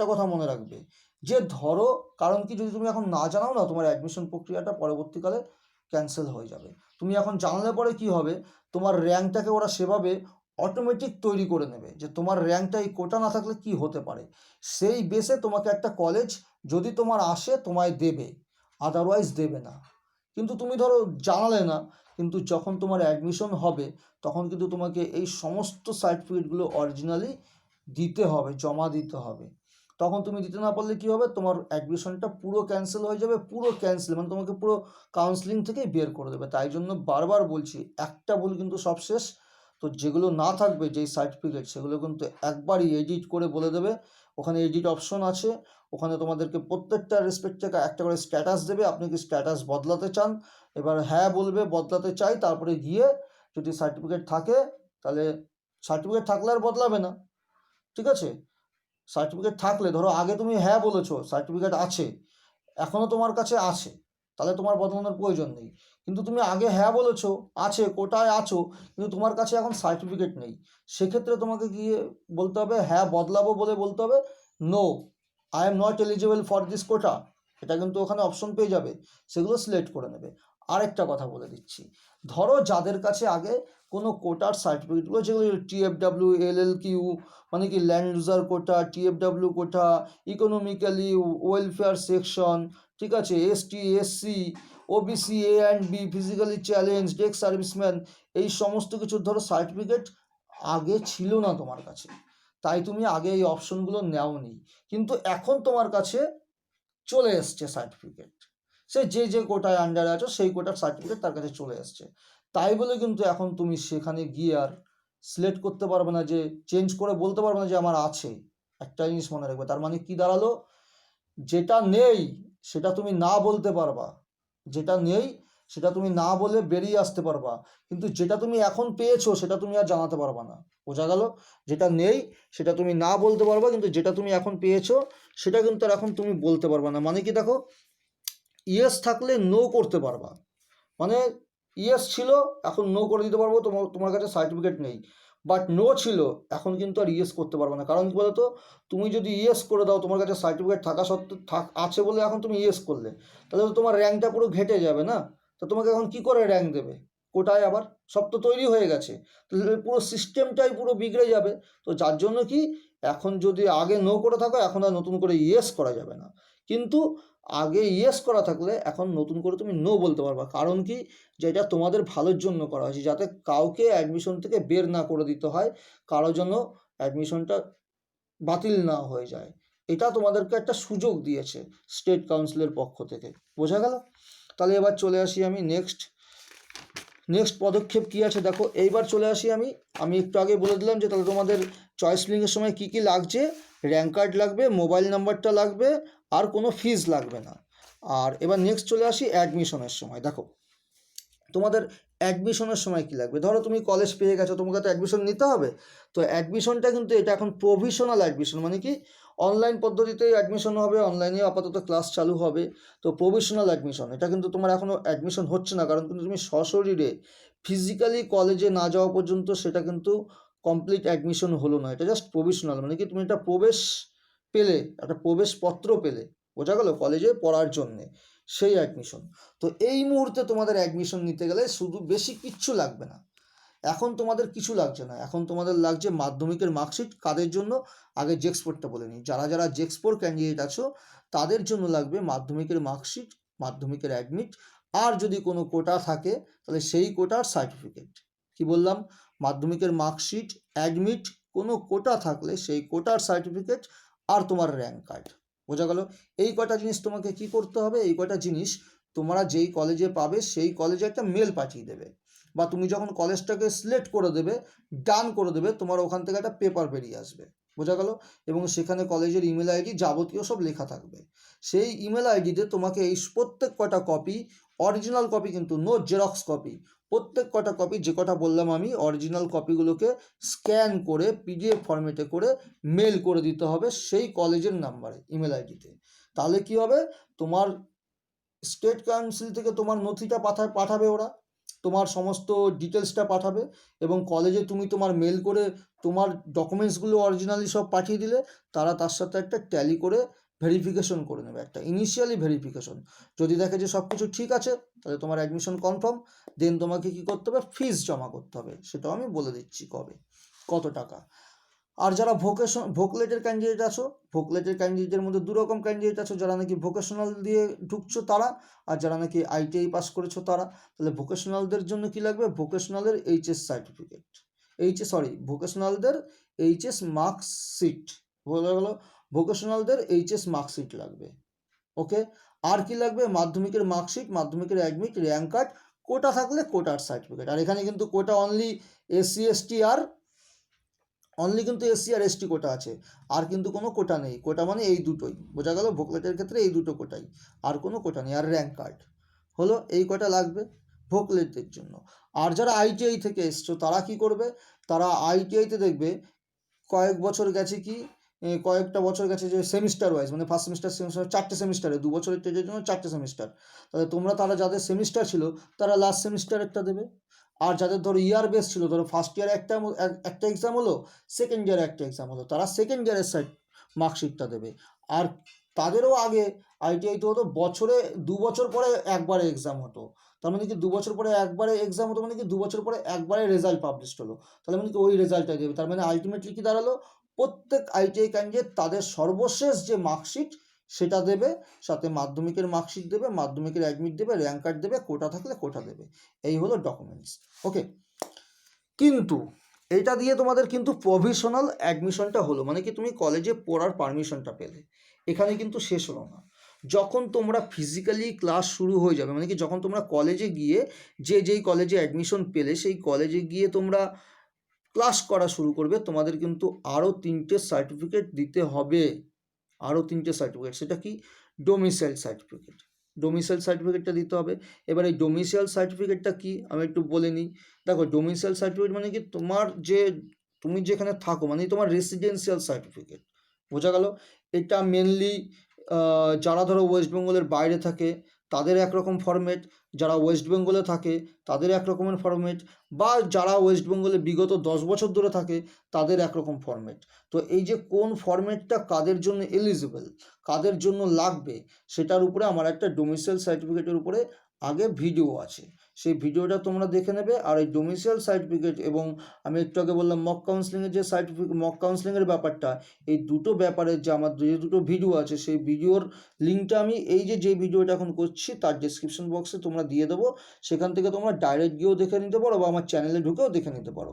কথা মনে রাখবে, যে ধরো, কারণ কি, যদি তুমি এখন না জানাও না, তোমার অ্যাডমিশন প্রক্রিয়াটা পরবর্তীকালে ক্যান্সেল হয়ে যাবে। তুমি এখন জানলে পরে কি হবে, তোমার র্যাঙ্কটাকে ওরা সেভাবে অটোমেটিক তৈরি করে নেবে যে তোমার র্যাঙ্কটা এই কোটা না থাকলে কি হতে পারে, সেই বেসে তোমাকে একটা কলেজ যদি তোমার আসে তোমায় দেবে, আদারওয়াইজ দেবে না। কিন্তু তুমি ধরো জানালে না, কিন্তু যখন তোমার অ্যাডমিশন হবে তখন কিন্তু তোমাকে এই সমস্ত সার্টিফিকেটগুলো অরিজিনালি দিতে হবে, জমা দিতে হবে। তখন তুমি দিতে না পারলে কি হবে, তোমার অ্যাডমিশনটা পুরো ক্যান্সেল হয়ে যাবে, পুরো ক্যান্সেল মানে তোমাকে পুরো কাউন্সিলিং থেকে বের করে দেবে। তাই জন্য বারবার বলছি, একটা ভুল কিন্তু সব শেষ। তো যেগুলো না থাকবে, যেই সার্টিফিকেট, সেগুলো কিন্তু একবারই এডিট করে বলে দেবে, ওখানে এডিট অপশন আছে, ওখানে তোমাদেরকে প্রত্যেকটা রেসপেক্টে একটা করে স্ট্যাটাস দেবে, আপনি কি স্ট্যাটাস বদলাতে চান, এবার হ্যাঁ বলবে বদলাতে চাই, তারপরে গিয়ে যদি সার্টিফিকেট থাকে, তাহলে সার্টিফিকেট থাকলে আর বদলাবে না, ঠিক আছে? সার্টিফিকেট থাকলে, ধরো আগে তুমি হ্যাঁ বলেছো, সার্টিফিকেট আছে, এখনও তোমার কাছে আছে, তাহলে তোমার বদলানোর প্রয়োজন নেই। কিন্তু তুমি আগে হ্যাঁ বলেছো, আছে, কোটায় আছো, কিন্তু তোমার কাছে এখন সার্টিফিকেট নেই, সেক্ষেত্রে তোমাকে গিয়ে বলতে হবে, হ্যাঁ বদলাবো বলে বলতে হবে, no, I am not eligible for this quota. এটা কিন্তু ওখানে অপশন পেয়ে যাবে, সেগুলো সিলেক্ট করে নেবে। আরেকটা কথা বলে দিচ্ছি, ধরো যাদের কাছে আগে কোনো কোটার সার্টিফিকেটগুলো, যেগুলো টিএফডাব্লিউ এলএলকিউ মানে কি land user quota, TFW quota, economically welfare section, ঠিক আছে, ST SC OBC A and B, physically challenge, ex serviceman, এই সমস্ত কিছুর ধরো সার্টিফিকেট আগে ছিল না তোমার কাছে, তাই তুমি আগে এই অপশনগুলো নেওনি, কিন্তু এখন তোমার কাছে চলে এসছে সার্টিফিকেট, সে যে যে কোটায় আন্ডারে আছো সেই কোটার সার্টিফিকেট তার কাছে চলে এসছে, তাই বলে কিন্তু এখন তুমি সেখানে গিয়ে আর সিলেক্ট করতে পারবে না, যে চেঞ্জ করে বলতে পারবে না যে আমার আছে। একটা জিনিস মনে রাখবে, তার মানে কি দাঁড়ালো, যেটা নেই সেটা তুমি না বলতে পারবা, যেটা নেই সেটা তুমি না বলে বেরিয়ে আসতে পারবা, কিন্তু যেটা তুমি এখন পেয়েছো সেটা তুমি আর জানাতে পারবা না, বোঝা গেল? যেটা নেই সেটা তুমি না বলতে পারবা, কিন্তু যেটা তুমি এখন পেয়েছো সেটা কিন্তু আর এখন তুমি বলতে পারবা না। মানে কি, দেখো, ইয়েস থাকলে নো করতে পারবা, মানে ইয়েস ছিল, এখন নো করে দিতে পারবো, তোমার কাছে সার্টিফিকেট নেই, বাট নো ছিল, এখন কিন্তু আর ইয়েস করতে পারবো না। কারণ কি বলতো, তুমি যদি ইয়েস করে দাও, তোমার কাছে সার্টিফিকেট থাকা সত্ত্বেও আছে বলে এখন তুমি ইয়েস করলে, তাহলে তো তোমার র্যাঙ্কটা পুরো ঘেটে যাবে না? তো তোমাকে এখন কি করে র্যাঙ্ক দেবে কোটায়? আবার সব তো তৈরি হয়ে গেছে, তাহলে পুরো সিস্টেমটাই পুরো বিগড়ে যাবে। তো যার জন্য কি, এখন যদি আগে নো করে থাকো, এখন আর নতুন করে ইয়েস করা যাবে না। কিন্তু আগে ইয়েস করা থাকলে এখন নতুন করে তুমি নো বলতে পারবা। কারণ কি, যেটা তোমাদের ভালোর জন্য করা হয়েছে, যাতে কাউকে অ্যাডমিশন থেকে বের না করে দিতে হয়, কারো জন্য অ্যাডমিশনটা বাতিল না হয়ে যায়। এটা তোমাদেরকে একটা সুযোগ দিয়েছে স্টেট কাউন্সিলের পক্ষ থেকে। বোঝা গেল? তাহলে এবার চলে আসি আমি নেক্সট পদক্ষেপ কি আছে দেখো। এইবার চলে আসি আমি একটু আগে বলে দিলাম যে তাহলে তোমাদের চয়েস ফিলিংয়ের সময় কি কি লাগছে, র্যাঙ্ক কার্ড লাগবে, মোবাইল নাম্বারটা লাগবে, আর কোনো ফিজ লাগবে না। আর এবার নেক্সট চলে আসি অ্যাডমিশনের সময়। দেখো তোমাদের অ্যাডমিশনের সময় কি লাগবে। ধরো তুমি কলেজ পেয়ে গেছো, তোমাকে তো অ্যাডমিশন নিতে হবে। তো অ্যাডমিশনটা কিন্তু এটা এখন প্রভিশনাল অ্যাডমিশন, মানে কি অনলাইন পদ্ধতিতেই অ্যাডমিশন হবে, অনলাইনে আপাতত ক্লাস চালু হবে। তো প্রভিশনাল অ্যাডমিশন এটা কিন্তু তোমার এখনও অ্যাডমিশন হচ্ছে না, কারণ কিন্তু তুমি সশরীরে ফিজিক্যালি কলেজে না যাওয়া পর্যন্ত সেটা কিন্তু কমপ্লিট অ্যাডমিশন হলো না। এটা জাস্ট প্রভিশনাল, মানে কি তুমি একটা প্রবেশ পেলে, একটা প্রবেশপত্র পেলে, বোঝা গেল, কলেজে পড়ার জন্যে, সেই অ্যাডমিশন। তো এই মুহূর্তে তোমাদের অ্যাডমিশন নিতে গেলে শুধু বেশি কিচ্ছু লাগবে না। এখন তোমাদের কিছু লাগছে না, এখন তোমাদের লাগছে মাধ্যমিকের মার্কশিট। কাদের জন্য? আগে জেক্সপোর্টটা বলে নিই। যারা জেক্সপোর্ট ক্যান্ডিডেট আছো তাদের জন্য লাগবে মাধ্যমিকের মার্কশিট, মাধ্যমিকের অ্যাডমিট, আর যদি কোনো কোটা থাকে তাহলে সেই কোটার সার্টিফিকেট। কি বললাম? মাধ্যমিকের মার্কশিট, অ্যাডমিট, কোনো কোটা থাকলে সেই কোটার সার্টিফিকেট, আর তোমার র্যাঙ্ক কার্ড। বোঝা গেল? এই কটা জিনিস তোমাকে কি করতে হবে, এই কটা জিনিস তোমরা যেই কলেজে পাবে সেই কলেজে একটা মেল পাঠিয়ে দেবে, বা তুমি যখন কলেজটাকে সিলেক্ট করে দেবে, ডান করে দেবে, তোমার ওখান থেকে একটা পেপার বেরিয়ে আসবে। বোঝা গেল? এবং সেখানে কলেজের ইমেল আইডি যাবতীয় সব লেখা থাকবে। সেই ইমেল আইডিতে তোমাকে এই প্রত্যেক কটা কপি, অরিজিনাল কপি কিন্তু, নো জেরক্স কপি, প্রত্যেক কটা কপি, যে কটা বললাম আমি, অরিজিনাল কপিগুলোকে স্ক্যান করে পিডিএফ ফরম্যাটে করে মেল করে দিতে হবে সেই কলেজের নাম্বারে, ইমেল আইডিতে। তাহলে কি হবে, তোমার স্টেট কাউন্সিল থেকে তোমার নথিটা পাঠাবে ওরা, তোমার সমস্ত ডিটেলসটা পাঠাবে, এবং কলেজে তুমি তোমার মেল করে তোমার ডকুমেন্টসগুলো অরিজিনালি সব পাঠিয়ে দিলে তারা তার সাথে একটা ট্যালি করে ভেরিফিকেশন করে নেবে, একটা ইনিশিয়ালি ভেরিফিকেশন। যদি দেখে যে সব কিছু ঠিক আছে তাহলে তোমার অ্যাডমিশন কনফার্ম। দেন তোমাকে কী করতে হবে, ফিস জমা করতে হবে। সেটাও আমি বলে দিচ্ছি কবে, কত টাকা। আর যারা ভোকলেটের ক্যান্ডিডেট আছো, ভোকলেটের ক্যান্ডিডেটের মধ্যে দুরকম ক্যান্ডিডেট আছো, যারা নাকি ভোকেশনাল দিয়ে ঢুকছো তারা, আর যারা নাকি আইটিআই পাস করেছো তারা। তাহলে ভোকেশনালদের জন্য কি লাগবে, ভোকেশনালের এইচএস সার্টিফিকেট, ভোকেশনালদের এইচএস মার্কশিট, বলা গেলো ভোকেশনালদের এইচএস মার্কশিট লাগবে। ওকে, আর কি লাগবে, মাধ্যমিকের মার্কশিট, মাধ্যমিকের অ্যাডমিট, র্যাঙ্ক কার্ড, কোটা থাকলে কোটার সার্টিফিকেট। আর এখানে কিন্তু কোটা অনলি এসসি আর এসটি কোটা আছে, আর কিন্তু কোনো কোটা নেই। কোটা মানে এই দুটোই, বোঝা গেল, ভোকলেটের ক্ষেত্রে এই দুটো কোটাই, আর কোনো কোটা নেই। আর র্যাঙ্ক কার্ড হলো, এই কটা লাগবে ভোকলেটের জন্য। আর যারা আইটিআই থেকে এসছো তারা কি করবে, তারা আইটিআইতে দেখবে কয়েক বছর গেছে, কয়েকটা বছর গেছে যে সেমিস্টার ওয়াইজ, মানে ফার্স্ট সেমিস্টার, চারটে সেমিস্টারে, 2 বছরের টেজের জন্য 4টে সেমিস্টার। তাহলে তারা যাদের সেমিস্টার ছিল তারা লাস্ট সেমিস্টার একটা দেবে। আর যাদের ধরো ইয়ার বেস ছিল, ধরো ফার্স্ট ইয়ারে একটা এক্সাম হলো, সেকেন্ড ইয়ারে একটা এক্সাম হলো, তারা সেকেন্ড ইয়ারের মার্কশিটটা দেবে। আর তাদেরও আগে আইটিআইতে হতো বছরে 2 বছর পরে একবারে এক্সাম হতো। তার মানে কি 2 বছর পরে একবারে এক্সাম হতো, মানে কি 2 বছর পরে একবারে রেজাল্ট পাবলিশড হলো। তাহলে মানে কি ওই রেজাল্টটাই দেবে। তার মানে আলটিমেটলি কি দাঁড়ালো, প্রত্যেক আইটিআই ক্যান্ডিডেট তাদের সর্বশেষ যে মার্কশিট সেটা দেবে, সাথে মাধ্যমিকের মার্কশিট দেবে, মাধ্যমিকের অ্যাডমিট দেবে, র্যাঙ্ক কার্ড দেবে, কোটা থাকলে কোটা দেবে। এই হলো ডকুমেন্টস। ওকে, কিন্তু এটা দিয়ে তোমাদের কিন্তু প্রভিশনাল অ্যাডমিশনটা হলো, মানে কি তুমি কলেজে পড়ার পারমিশনটা পেলে। এখানে কিন্তু শেষ হলো না। যখন তোমরা ফিজিক্যালি ক্লাস শুরু হয়ে যাবে, মানে কি যখন তোমরা কলেজে গিয়ে যেই কলেজে অ্যাডমিশন পেলে সেই কলেজে গিয়ে তোমরা ক্লাস করা শুরু করবে, তোমাদের কিন্তু আরও 3টে সার্টিফিকেট দিতে হবে, আরও 3টে সার্টিফিকেট। সেটা কি, ডোমিসাইল সার্টিফিকেট, ডোমিসাইল সার্টিফিকেটটা দিতে হবে। এবার এই ডোমিসাইল সার্টিফিকেটটা কি আমি একটু বলে নিই। দেখো, ডোমিসাইল সার্টিফিকেট মানে কি তুমি যেখানে থাকো, মানে তোমার রেসিডেন্সিয়াল সার্টিফিকেট। বোঝা গেল? এটা মেনলি যারা ধরো ওয়েস্ট বেঙ্গলের বাইরে থাকে তাদের একরকম ফরম্যাট, যারা ওয়েস্ট বেঙ্গলে থাকে তাদের এক রকমের ফরম্যাট, বা যারা ওয়েস্ট বেঙ্গলে বিগত 10 বছর ধরে থাকে তাদের একরকম ফরম্যাট। তো এই যে কোন ফরম্যাটটা কাদের জন্য এলিজিবল, কাদের জন্য লাগবে, সেটার উপরে আমার একটা ডোমিসাইল সার্টিফিকেটের উপরে আগে ভিডিও আছে, সেই ভিডিওটা তোমরা দেখে নেবে। আর এই ডোমিসাইল সার্টিফিকেট এবং আমি একটু আগে বললাম মক কাউন্সিলিংয়ের যে সার্টিফিকেট, মক কাউন্সিলিংয়ের ব্যাপারটা, এই দুটো ব্যাপারে যে আমার যে দুটো ভিডিও আছে সেই ভিডিওর লিঙ্কটা আমি এই যে ভিডিওটা এখন করছি তার ডেসক্রিপশন বক্সে তোমরা দিয়ে দেবো, সেখান থেকে তোমরা ডাইরেক্ট গিয়েও দেখে নিতে পারো বা আমার চ্যানেলে ঢুকেও দেখে নিতে পারো।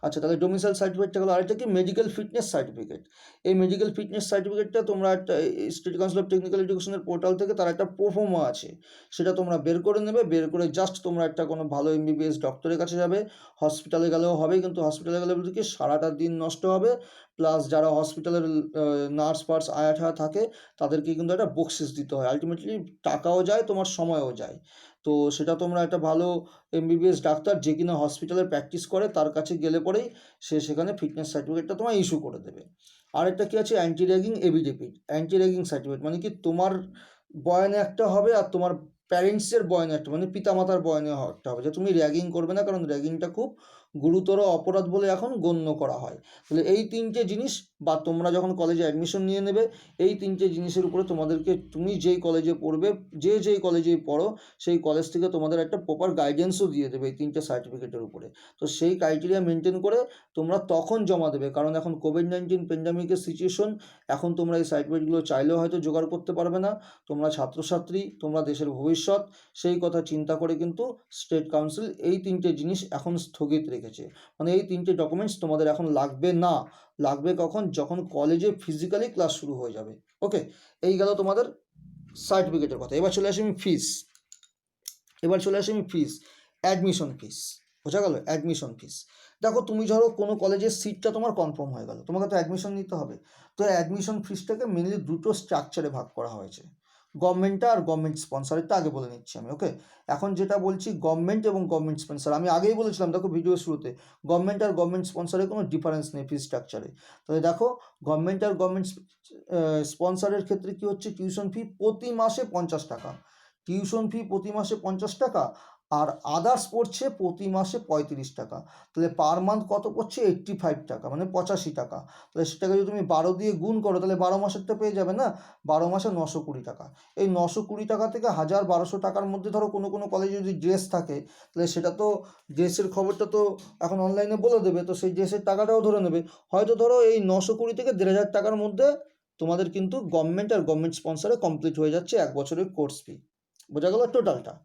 আচ্ছা, তাহলে ডোমিসাইল সার্টিফিকেটটা হলো। আরেকটা কি মেডিকেল ফিটনেস সার্টিফিকেট। এই মেডিকেল ফিটনেস সার্টিফিকেটটা তোমরা একটা স্টেট কাউন্সিল অফ টেকনিক্যাল এডুকেশনের পোর্টাল থেকে তার একটা প্রোফোমা আছে, সেটা তোমরা বের করে নেবে। বের করে জাস্ট তোমরা একটা কোনো ভালো এমবিবিএস ডক্টরের কাছে যাবে। হসপিটালে গেলেও হবে, কিন্তু হসপিটালে গেলে বলতে কি সারাটা দিন নষ্ট হবে, প্লাস যারা হসপিটালের নার্স ফার্স আয়া ঠায়া থাকে তাদেরকে কিন্তু একটা বকশিস দিতে হয়, আলটিমেটলি টাকাও যায় তোমার সময়ও যায়। তো সেটা তোমরা একটা ভালো এমবিবিএস ডাক্তার যে কিনা হসপিটালে প্র্যাকটিস করে তার কাছে গেলে পরেই সে সেখানে ফিটনেস সার্টিফিকেটটা তোমার ইস্যু করে দেবে। আরেকটা কি আছে, anti ragging affidavit. Anti ragging certificate মানে কি তোমার বয়ানে একটা হবে আর তোমার প্যারেন্টসের বয়ানে একটা, মানে পিতামাতার বয়ানে একটা হবে যে তুমি র্যাগিং করবে না, কারণ র্যাগিংটা খুব গুরুতর অপরাধ বলে এখন গণ্য করা হয়। তাহলে এই তিনটে জিনিস, বা তোমরা যখন কলেজে অ্যাডমিশন নিয়ে নেবে এই তিনটে জিনিসের উপরে তোমাদেরকে, তুমি যেই কলেজে পড়বে, যেই কলেজেই পড়ো সেই কলেজ থেকে তোমাদের একটা প্রপার গাইডেন্সও দিয়ে দেবে এই তিনটে সার্টিফিকেটের উপরে। তো সেই ক্রাইটেরিয়া মেনটেন করে তোমরা তখন জমা দেবে, কারণ এখন কোভিড-19 প্যান্ডামিকের সিচুয়েশন, এখন তোমরা এই সার্টিফিকেটগুলো চাইলেও হয়তো জোগাড় করতে পারবে না। তোমরা ছাত্রছাত্রী, তোমরা দেশের ভবিষ্যৎ, সেই কথা চিন্তা করে কিন্তু স্টেট কাউন্সিল এই তিনটে জিনিস এখন স্থগিত রেখেছে। মানে এই তিনটে ডকুমেন্টস তোমাদের এখন লাগবে না। লাগবে কখন? যখন কলেজে ফিজিক্যালি ক্লাস শুরু হয়ে যাবে। ওকে, এই গেল তোমাদের সার্টিফিকেটের কথা। এবার চলে আসি আমি ফিস। Admission fees. বোঝা গেল? Admission fees. দেখো, তুমি ধরো কোনো কলেজের সিটটা তোমার কনফার্ম হয়ে গেল, তোমাকে তো অ্যাডমিশন নিতে হবে। তো অ্যাডমিশন ফিসটাকে মেনলি দুটো স্ট্রাকচারে ভাগ করা হয়েছে, গভর্নমেন্টটা আর গভর্নমেন্ট স্পন্সরেরটা আগে বলে নিচ্ছি আমি। ওকে, এখন যেটা বলছি গভর্নমেন্ট এবং গভর্নমেন্ট স্পন্সর, আমি আগেই বলেছিলাম দেখো ভিডিও শুরুতে, গভর্নমেন্ট আর গভর্নমেন্ট স্পন্সরের কোনো ডিফারেন্স নেই ফিস স্ট্রাকচারে। তাহলে দেখো, গভর্নমেন্ট আর গভর্নমেন্ট স্পন্সরের ক্ষেত্রে কি হচ্ছে, টিউশন ফি প্রতি মাসে 50 টাকা, টিউশন ফি প্রতি মাসে 50 টাকা, আর আদার্স পড়ছে প্রতি মাসে 35 টাকা। তাহলে পার মান্থ কত পড়ছে? 85 টাকা, মানে 85 টাকা। তাহলে সেটাকে যদি তুমি 12 দিয়ে গুণ করো তাহলে 12 মাসেরটা পেয়ে যাবে না? 12 মাসে 920 টাকা। এই 920 টাকা থেকে 1200 টাকার মধ্যে ধরো কোনো কোনো কলেজে যদি ড্রেস থাকে, তাহলে সেটা তো ড্রেসের খবরটা তো এখন অনলাইনে বলে দেবে, তো সেই ড্রেসের টাকাটাও ধরে নেবে। হয়তো ধরো এই 920 থেকে 1500 টাকার মধ্যে তোমাদের কিন্তু গভর্নমেন্ট আর গভর্নমেন্ট স্পন্সরে কমপ্লিট হয়ে যাচ্ছে 1 বছরের কোর্স ফি। বোঝা গেল টোটালটা?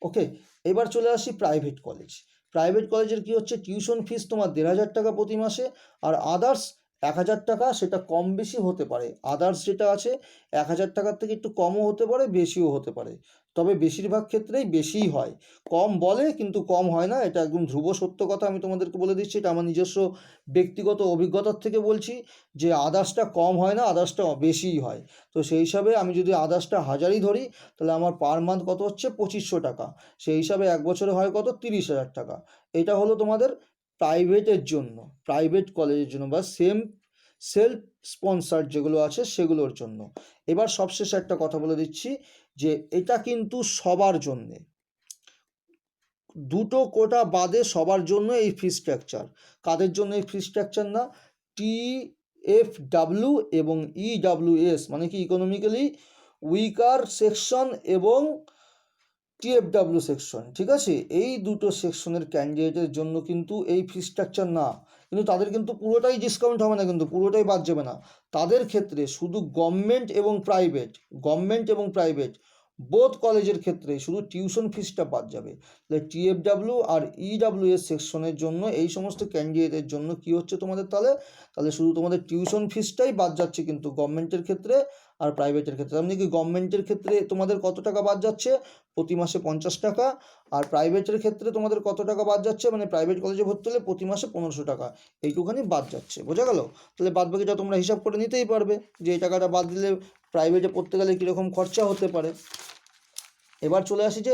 ওকে, এবার চলে আসি প্রাইভেট কলেজ। প্রাইভেট কলেজের কি হচ্ছে, টিউশন ফিস তোমার 1500 টাকা প্রতি মাসে, আর আদার্স 1000 টাকা, সেটা কম বেশি হতে পারে। আদার্স যেটা আছে 1000 টাকার থেকে একটু কমও হতে পারে, বেশিও হতে পারে, তবে বেশিরভাগ ক্ষেত্রেই বেশিই হয়। কম বলে কিন্তু কম হয় না, এটা একদম ধ্রুব সত্য কথা আমি তোমাদেরকে বলে দিচ্ছি। এটা আমার নিজস্ব ব্যক্তিগত অভিজ্ঞতার থেকে বলছি যে আদার্সটা কম হয় না, আদার্সটা বেশিই হয়। তো সেই হিসাবে আমি যদি আদার্সটা 1000ই ধরি, তাহলে আমার পার মান্থ কত হচ্ছে? 2500 টাকা। সেই হিসাবে 1 বছরে হয় কত? 30,000 টাকা। এটা হলো তোমাদের প্রাইভেটের জন্য, প্রাইভেট কলেজের জন্য, বা সেলফ স্পন্সার যেগুলো আছে সেগুলোর জন্য। এবার সবশেষে একটা কথা বলে দিচ্ছি যে এটা কিন্তু সবার জন্যে, দুটো কোটা বাদে সবার জন্য এই ফি স্ট্রাকচার। কাদের জন্য এই ফি স্ট্রাকচার না? TFW এবং EWS, মানে কি ইকোনমিক্যালি উইকার সেকশন এবং TFW সেকশন, ঠিক আছে? এই দুটো সেকশনের ক্যান্ডিডেটের জন্য কিন্তু এই ফি স্ট্রাকচার না, কিন্তু তাদের কিন্তু পুরোটাই ডিসকাউন্ট হবে না, কিন্তু পুরোটাই বাদ যাবে না। তাদের ক্ষেত্রে শুধু গভর্নমেন্ট এবং প্রাইভেট বোথ কলেজের ক্ষেত্রে শুধু টিউশন ফিসটা বাদ যাবে। তাহলে TFW আর EWS সেকশনের জন্য এই সমস্ত ক্যান্ডিডেটের জন্য কি হচ্ছে তোমাদের, তাহলে শুধু তোমাদের টিউশন ফিসটাই বাদ যাচ্ছে, কিন্তু গভর্নমেন্টের ক্ষেত্রে আর প্রাইভেটের ক্ষেত্রে। আপনি কি গভর্নমেন্টের ক্ষেত্রে তোমাদের কত টাকা বাদ যাচ্ছে? প্রতি মাসে 50 টাকা। আর প্রাইভেটের ক্ষেত্রে তোমাদের কত টাকা বাদ যাচ্ছে, মানে প্রাইভেট কলেজে ভর্তি হলে প্রতি মাসে 1500 টাকা, এইটুখানি বাদ যাচ্ছে। বোঝা গেল? তাহলে বাদ বাকিটা তোমরা হিসাব করে নিতেই পারবে যে এই টাকাটা বাদ দিলে প্রাইভেটে পড়তে গেলে কীরকম খরচা হতে পারে। এবার চলে আসি যে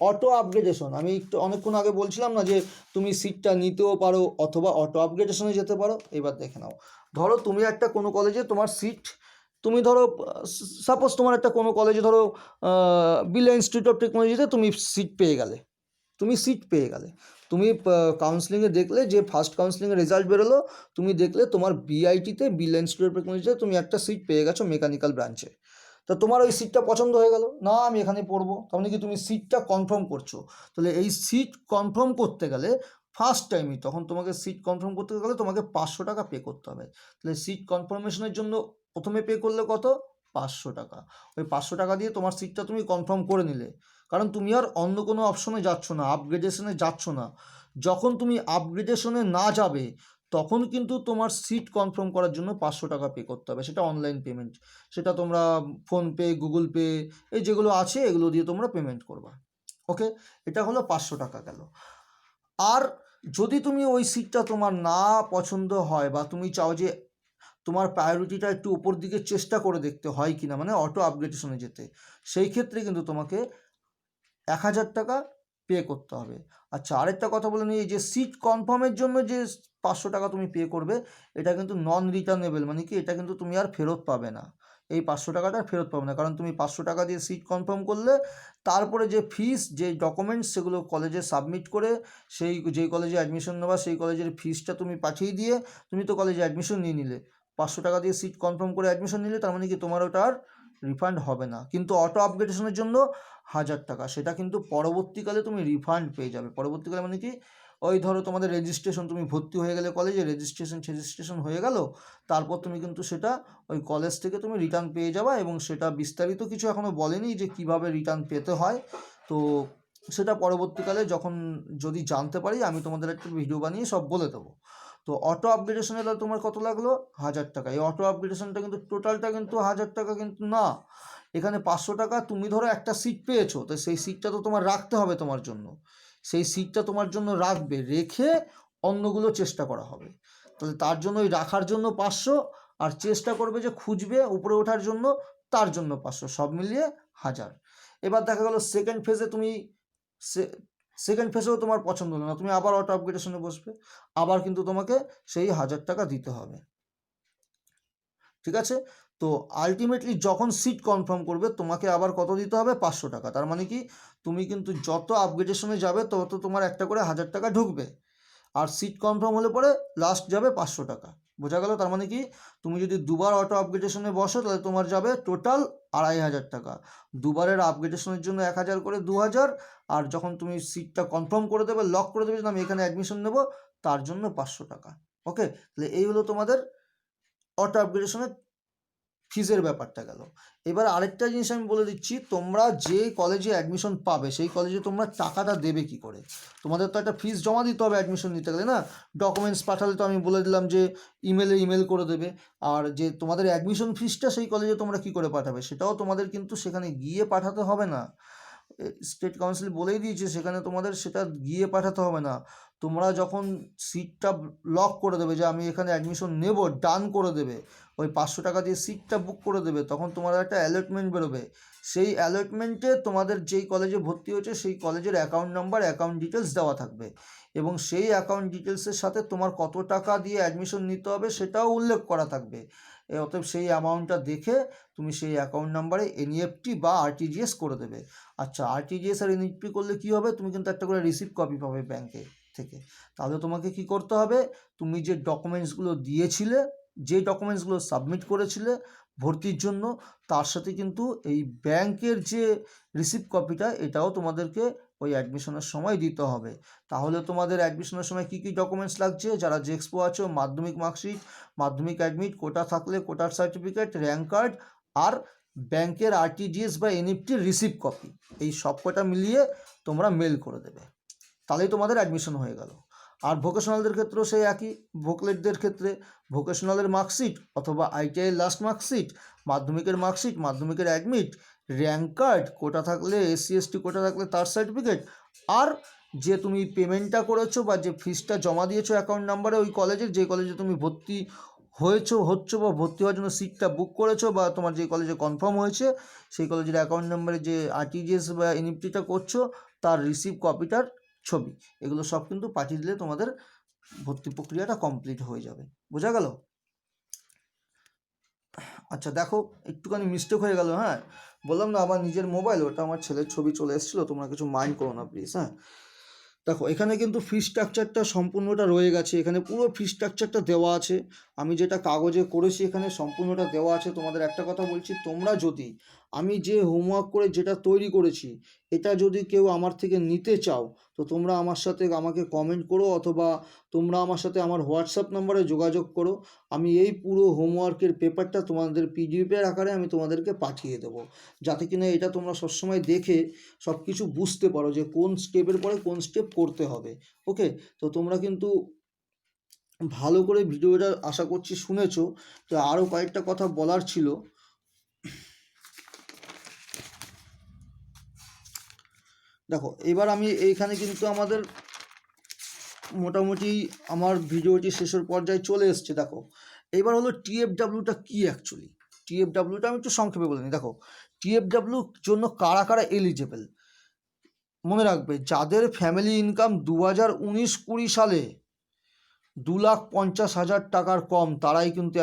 অটো আপগ্রেডেশন। আমি একটু অনেকক্ষণ আগে বলছিলাম না যে তুমি সিটটা নিতেও পারো অথবা অটো আপগ্রেডেশনে যেতে পারো। এবার দেখে নাও, ধরো তুমি একটা কোনো কলেজে তোমার সিট, তুমি ধরো সাপোজ তোমার একটা কোনো কলেজে ধরো বিড়লা ইনস্টিটিউট অফ টেকনোলজিতে তুমি সিট পেয়ে গেলে। তুমি কাউন্সিলিংয়ে দেখলে যে ফার্স্ট কাউন্সিলিংয়ের রেজাল্ট বেরোলো, তুমি দেখলে তোমার বিআইটিতে, বিড়লা ইনস্টিটিউট অফ টেকনোলজিতে তুমি একটা সিট পেয়ে গেছো মেকানিক্যাল ব্রাঞ্চে। তা তোমার ওই সিটটা পছন্দ হয়ে গেল, না আমি এখানে পড়বো, তার মানে কি তুমি সিটটা কনফার্ম করছো। তাহলে এই সিট কনফার্ম করতে গেলে ফার্স্ট টাইমই, তখন তোমাকে সিট কনফার্ম করতে গেলে তোমাকে 500 টাকা পে করতে হবে। তাহলে সিট কনফার্মেশনের জন্য প্রথমে পে করলে কত, 500 টাকা। ওই 500 টাকা দিয়ে তোমার সিটটা তুমি কনফার্ম করে নিলে, কারণ তুমি আর অন্য কোনো অপশনে যাচ্ছ না, আপগ্রেডেশনে যাচ্ছ না। যখন তুমি আপগ্রেডেশনে না যাবে তখন কিন্তু তোমার সিট কনফার্ম করার জন্য 500 টাকা পে করতে হবে, সেটা অনলাইন পেমেন্ট, সেটা তোমরা ফোনপে, গুগল পে, এই যেগুলো আছে এগুলো দিয়ে তোমরা পেমেন্ট করবা। ওকে, এটা হলো 500 টাকা গেল। আর যদি তুমি ওই সিটটা তোমার না পছন্দ হয়, বা তুমি চাও যে তোমার প্রায়োরিটিটা একটু উপর দিকে চেষ্টা করে দেখতে হয় কিনা, মানে অটো আপগ্রেডেশনে যেতে, সেই ক্ষেত্রে কিন্তু তোমাকে 1000 টাকা পে করতে হবে। আচ্ছা, আরেকটা কথা বলে নিই, যে সিট কনফার্মের জন্য যে 500 টাকা তুমি পে করবে, এটা কিন্তু নন রিটার্নেবল, মানে কি এটা কিন্তু তুমি আর ফেরত পাবে না। এই 500 টাকাটা ফেরত পাবে না, কারণ তুমি 500 টাকা দিয়ে সিট কনফার্ম করলে তারপরে যে ফিস, যে ডকুমেন্টস, সেগুলো কলেজে সাবমিট করে, সেই যেই কলেজে অ্যাডমিশন নেওয়া সেই কলেজের ফিসটা তুমি পাঠিয়ে দিয়ে তুমি তো কলেজে অ্যাডমিশন নিয়ে নিলে, 500 টাকা দিয়ে সিট কনফার্ম করে অ্যাডমিশন নিলে, তার মানে কি তোমার ওটা আর রিফান্ড হবে না। কিন্তু অটো আপগ্রেডেশনের জন্য 1000 টাকা, সেটা কিন্তু পরবর্তীকালে তুমি রিফান্ড পেয়ে যাবে। পরবর্তীকালে মানে কি, ওই ধরো তোমাদের রেজিস্ট্রেশন, তুমি ভর্তি হয়ে গেলে কলেজে, রেজিস্ট্রেশন হয়ে গেল, তারপর তুমি কিন্তু সেটা ওই কলেজ থেকে তুমি রিটার্ন পেয়ে যাবা। এবং সেটা বিস্তারিত কিছু এখনও বলেনি যে কিভাবে রিটার্ন পেতে হয়, তো সেটা পরবর্তীকালে যখন যদি জানতে পারি আমি তোমাদের একটা ভিডিও বানিয়ে সব বলে দেবো। তো অটো আপগ্রেডেশনে তাহলে তোমার কত লাগলো, 1000 টাকা। এই অটো আপগ্রেডেশনটা কিন্তু টোটালটা কিন্তু 1000 টাকা কিন্তু না, এখানে 500 টাকা। তুমি ধরো একটা সিট পেয়েছো, তো সেই সিটটা তো তোমার রাখতে হবে তোমার জন্য, সেই সিটটা তোমার জন্য রাখবে, রেখে অন্যগুলো চেষ্টা করা হবে। তাহলে তার জন্য ওই রাখার জন্য 500, আর চেষ্টা করবে যে খুঁজবে উপরে ওঠার জন্য, তার জন্য 500, সব মিলিয়ে 1000। এবার দেখা গেল সেকেন্ড ফেজে তুমি, সেকেন্ড ফেজেও তোমার পছন্দ হলো না, তুমি আবার অটো আপগ্রেডেশনে বসবে, আবার কিন্তু তোমাকে সেই 1000 টাকা দিতে হবে। ঠিক আছে, তো আলটিমেটলি যখন সিট কনফার্ম করবে তোমাকে আবার কত দিতে হবে, 500 টাকা। তার মানে কি, তুমি কিন্তু যত আপগ্রেডেশনে যাবে তত তোমার একটা করে 1000 টাকা ঢুকবে, আর সিট কনফার্ম হলে পরে লাস্ট যাবে 500 টাকা। বোঝা গেল? তার মানে কি, তুমি যদি দুবার অটো আপগ্রেডেশনে বসো তাহলে তোমার যাবে টোটাল 2500 টাকা। দুবারের আপগ্রেডেশনের জন্য 1000 করে 2000, আর যখন তুমি সিটটা কনফার্ম করে দেবে, লক করে দেবে যে আমি এখানে অ্যাডমিশন নেব, তার জন্য 500 টাকা। ওকে, তাহলে এই হলো তোমাদের অটো আপগ্রেডেশনের ফিজের ব্যাপারটা গেল। এবার আরেকটা জিনিস আমি বলে দিচ্ছি, তোমরা যে কলেজে অ্যাডমিশন পাবে সেই কলেজে তোমরা টাকাটা দেবে কি করে। তোমাদের তো একটা ফিস জমা দিতে হবে অ্যাডমিশন নিতে গেলে না, ডকুমেন্টস পাঠালে তো আমি বলে দিলাম যে ইমেল করে দেবে। আর যে তোমাদের অ্যাডমিশন ফিসটা সেই কলেজে তোমরা কি করে পাঠাবে, সেটাও তোমাদের কিন্তু সেখানে গিয়ে পাঠাতে হবে না। স্টেট কাউন্সিল বলেই দিয়েছে সেখানে তোমাদের সেটা গিয়ে পাঠাতে হবে না। তোমরা যখন সিটটা লক করে দেবে যে আমি এখানে অ্যাডমিশন নেব, ডান করে দেবে, ওই 500 টাকা দিয়ে সিটটা বুক করে দেবে, তখন তোমাদের একটা অ্যালটমেন্ট বেরোবে। সেই অ্যালটমেন্টে তোমাদের যেই কলেজে ভর্তি হয়েছে সেই কলেজের অ্যাকাউন্ট নাম্বার, অ্যাকাউন্ট ডিটেলস দেওয়া থাকবে, এবং সেই অ্যাকাউন্ট ডিটেলসের সাথে তোমার কত টাকা দিয়ে অ্যাডমিশন নিতে হবে সেটাও উল্লেখ করা থাকবে। অতএব সেই অ্যামাউন্টটা দেখে তুমি সেই অ্যাকাউন্ট নাম্বারে এনইএফটি বা আরটিজিএস করে দেবে। আচ্ছা, আরটিজিএস আর এনইএফটি করলে কী হবে, তুমি কিন্তু একটা করে রিসিপ্ট কপি পাবে ব্যাংকে থেকে। তাহলে তোমাকে কি করতে হবে, তুমি যে ডকুমেন্টসগুলো দিয়েছিলে, যে ডকুমেন্টসগুলো সাবমিট করেছিলে ভর্তির জন্য, তার সাথে কিন্তু এই ব্যাংকের যে রিসিপ্ট কপিটা, এটাও তোমাদেরকে ওই অ্যাডমিশনের সময় দিতে হবে। তাহলে তোমাদের অ্যাডমিশনের সময় কী কী ডকুমেন্টস লাগছে, যারা জেক্সপো আছো, মাধ্যমিক মার্কশিট, মাধ্যমিক অ্যাডমিট, কোটা থাকলে কোটার সার্টিফিকেট, র্যাঙ্ক কার্ড, আর ব্যাংকের আরটিজিএস বা এনইএফটির রিসিপ্ট কপি, এই সব কটা মিলিয়ে তোমরা মেল করে দেবে, তাহলেই তোমাদের অ্যাডমিশন হয়ে গেল। আর ভোকেশনালদের ক্ষেত্রেও সেই একই, ভোকলেটদের ক্ষেত্রে ভোকেশনালের মার্কশিট অথবা আইটিআই লাস্ট মার্কশিট, মাধ্যমিকের মার্কশিট, মাধ্যমিকের অ্যাডমিট, র্যাঙ্ক কার্ড, কোটা থাকলে এসসি এসটি কোটা থাকলে তার সার্টিফিকেট, আর যে তুমি পেমেন্টটা করেছো বা যে ফিসটা জমা দিয়েছো অ্যাকাউন্ট নাম্বারে ওই কলেজের, যে কলেজে তুমি ভর্তি হচ্ছ বা ভর্তি হওয়ার জন্য সিটটা বুক করেছো, বা তোমার যে কলেজে কনফার্ম হয়েছে সেই কলেজের অ্যাকাউন্ট নাম্বারে যে আরটিজিএস বা এনইএফটিটা করছো তার রিসিপ্ট কপিটার ছবি, এগুলো সব কিন্তু পাঠিয়ে দিলে তোমাদের ভর্তি প্রক্রিয়াটা কমপ্লিট হয়ে যাবে। বোঝা গেল? আচ্ছা দেখো, একটুখানি মিস্টেক হয়ে গেল, হ্যাঁ বললাম না আমার নিজের মোবাইল, ওটা আমার ছেলের ছবি চলে এসেছিলো, তোমরা কিছু মাইন্ড করো না প্লিজ। হ্যাঁ, দেখো এখানে কিন্তু ফি স্ট্রাকচারটা সম্পূর্ণটা রয়ে গেছে, এখানে পুরো ফি স্ট্রাকচারটা দেওয়া আছে। আমি যেটা কাগজে করেছি এখানে সম্পূর্ণটা দেওয়া আছে। তোমাদের একটা কথা বলছি, তোমরা যদি আমি যে হোমওয়ার্ক করে যেটা তৈরি করেছি এটা যদি কেউ আমার থেকে নিতে চাও, তো তোমরা আমার সাথে আমাকে কমেন্ট করো, অথবা তোমরা আমার সাথে আমার হোয়াটসঅ্যাপ নম্বরে যোগাযোগ করো। আমি এই পুরো হোমওয়ার্কের পেপারটা তোমাদের পিডিএফের আকারে আমি তোমাদেরকে পাঠিয়ে দেবো, যাতে কিনা এটা তোমরা সবসময় দেখে সব কিছু বুঝতে পারো যে কোন স্টেপের পরে কোন স্টেপ করতে হবে। ওকে, তো তোমরা কিন্তু ভালো করে ভিডিওটা আশা করছি শুনেছো। তো আরও কয়েকটা কথা বলার ছিল। দেখো এবার আমি এইখানে কিন্তু আমাদের মোটামুটি আমার ভিডিওটি শেষের পর্যায়ে চলে এসছে। দেখো এবার হলো টিএফডাব্লিউটা কি অ্যাকচুয়ালি। টিএফডাব্লিউটা আমি একটু সংক্ষেপে বলে নিই। দেখো টিএফডাব্লিউর জন্য কারা কারা এলিজেবল, মনে রাখবে যাদের ফ্যামিলি ইনকাম 2019-20 সালে 2,50,000 টাকার কম তারাই কিন্তু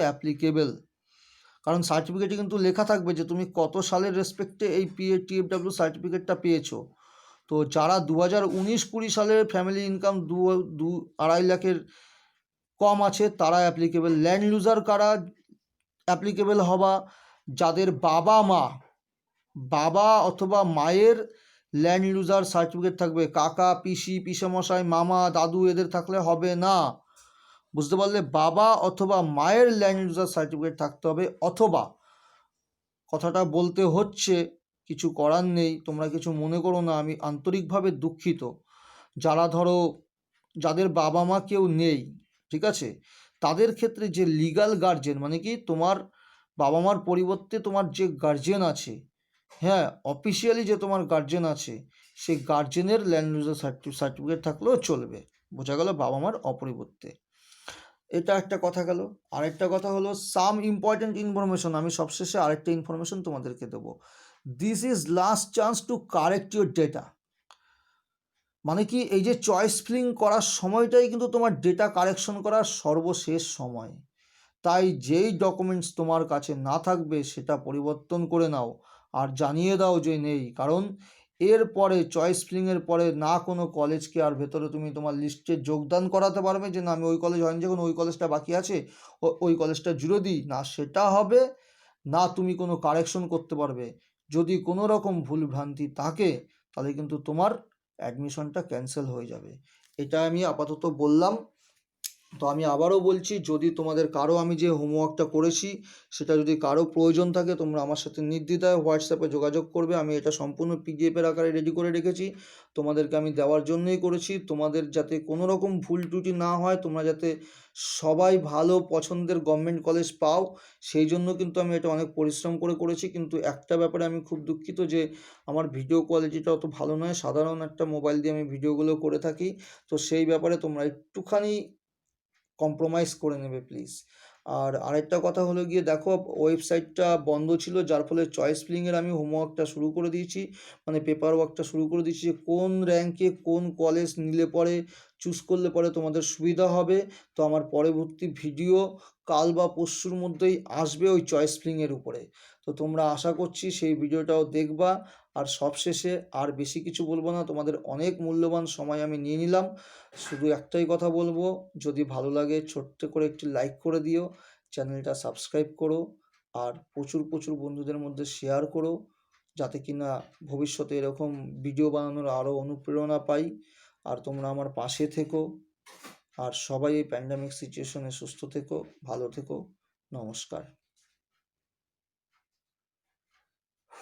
অ্যাপ্লিকেবল। কারণ সার্টিফিকেটে কিন্তু লেখা থাকবে যে তুমি কত সালের রেসপেক্টে এই টিএফডাব্লিউ সার্টিফিকেটটা পেয়েছো। তো যারা 2019-20 সালের ফ্যামিলি ইনকাম 2.5 লাখের কম আছে তারা অ্যাপ্লিকেবল। ল্যান্ড লুজার কারা অ্যাপ্লিকেবল হবা, যাদের বাবা অথবা মায়ের ল্যান্ড ইউজার সার্টিফিকেট থাকবে। কাকা, পিসি, পিসেমশাই, মামা, দাদু এদের থাকলে হবে না। বুঝতে পারলে, বাবা অথবা মায়ের ল্যান্ড ইউজার সার্টিফিকেট থাকতে হবে। অথবা কথাটা বলতে হচ্ছে, কিছু করার নেই, তোমরা কিছু মনে করো না, আমি আন্তরিকভাবে দুঃখিত। যারা ধরো যাদের বাবা মা কেউ নেই, ঠিক আছে, তাদের ক্ষেত্রে যে লিগ্যাল গার্জেন, মানে কি তোমার বাবা মার পরিবর্তে তোমার যে গার্জেন আছে, হ্যাঁ অফিসিয়ালি যে তোমার গার্জেন আছে, সেই গার্জেনের ল্যান্ড ইউজার সার্টিফিকেট থাকলেও চলবে। বোঝা গেল, বাবা মার অপরিবর্তে। এটা একটা কথা গেল। আরেকটা কথা হলো সাম ইম্পর্টেন্ট ইনফরমেশন। আমি সবশেষে আরেকটা ইনফরমেশন তোমাদেরকে দেবো। This is last chance to correct your data. মানে কি, এই যে চয়েস ফিলিং করার সময়টাই কিন্তু তোমার ডেটা কারেকশন করার সর্বশেষ সময়। তাই যেই ডকুমেন্টস তোমার কাছে না থাকবে সেটা পরিবর্তন করে নাও, আর জানিয়ে দাও যে নেই। কারণ এর পরে চয়েস ফিলিংয়ের পরে না কোনো কলেজকে আর ভেতরে তুমি তোমার লিস্টে যোগদান করাতে পারবে যে না আমি ওই কলেজ হয়নি, যখন ওই কলেজটা বাকি আছে ওই কলেজটা জুড়ে দিই না, সেটা হবে না। তুমি কোনো কারেকশন করতে পারবে। যদি কোনো রকম ভুল ভ্রান্তি থাকে তাহলে কিন্তু তোমার অ্যাডমিশনটা ক্যান্সেল হয়ে যাবে। এটা আমি আপাতত বললাম। তো আমি আবারও বলছি, যদি তোমাদের কারো আমি যে হোমওয়ার্কটা করেছি সেটা যদি কারো প্রয়োজন থাকে, তোমরা আমার সাথে নির্দ্বিধায় হোয়াটসঅ্যাপে যোগাযোগ করবে। আমি এটা সম্পূর্ণ পিডিএফের আকারে রেডি করে রেখেছি, তোমাদেরকে আমি দেওয়ার জন্যই করেছি। তোমাদের যাতে কোনো রকম ভুল ত্রুটি না হয়, তোমরা যাতে সবাই ভালো পছন্দের গভর্নমেন্ট কলেজ পাও, সেই জন্য কিন্তু আমি এটা অনেক পরিশ্রম করে করেছি। কিন্তু একটা ব্যাপারে আমি খুব দুঃখিত যে আমার ভিডিও কোয়ালিটিটা অত ভালো নয়, সাধারণ একটা মোবাইল দিয়ে আমি ভিডিওগুলো করে থাকি। তো সেই ব্যাপারে তোমরা একটুখানি কম্প্রোমাইজ করে নেবে প্লিজ। আর আরেকটা কথা হলো গিয়ে, দেখো ওয়েবসাইটটা বন্ধ ছিল, যার ফলে চয়েস ফিলিংয়ের আমি হোমওয়ার্কটা শুরু করে দিয়েছি, মানে পেপার ওয়ার্কটা শুরু করে দিয়েছি যে কোন র্যাঙ্কে কোন কলেজ নিলে পরে চুজ করলে পরে তোমাদের সুবিধা হবে। তো আমার পরবর্তী ভিডিও কাল বা পরশুর মধ্যেই আসবে ওই চয়েস ফিলিংয়ের উপরে। তো তোমরা আশা করছি সেই ভিডিওটাও দেখবা। আর সবশেষে আর বেশি কিছু বলবো না, তোমাদের অনেক মূল্যবান সময় আমি নিয়ে নিলাম। শুধু একটাই কথা বলবো, যদি ভালো লাগে ছোট্ট করে একটি লাইক করে দিও, চ্যানেলটা সাবস্ক্রাইব করো, আর প্রচুর প্রচুর বন্ধুদের মধ্যে শেয়ার করো, যাতে কিনা ভবিষ্যতে এরকম ভিডিও বানানোর আরও অনুপ্রেরণা পাই। আর তোমরা আমার পাশে থেকো। আর সবাই এই প্যান্ডামিক সিচুয়েশনে সুস্থ থেকো, ভালো থেকো। নমস্কার।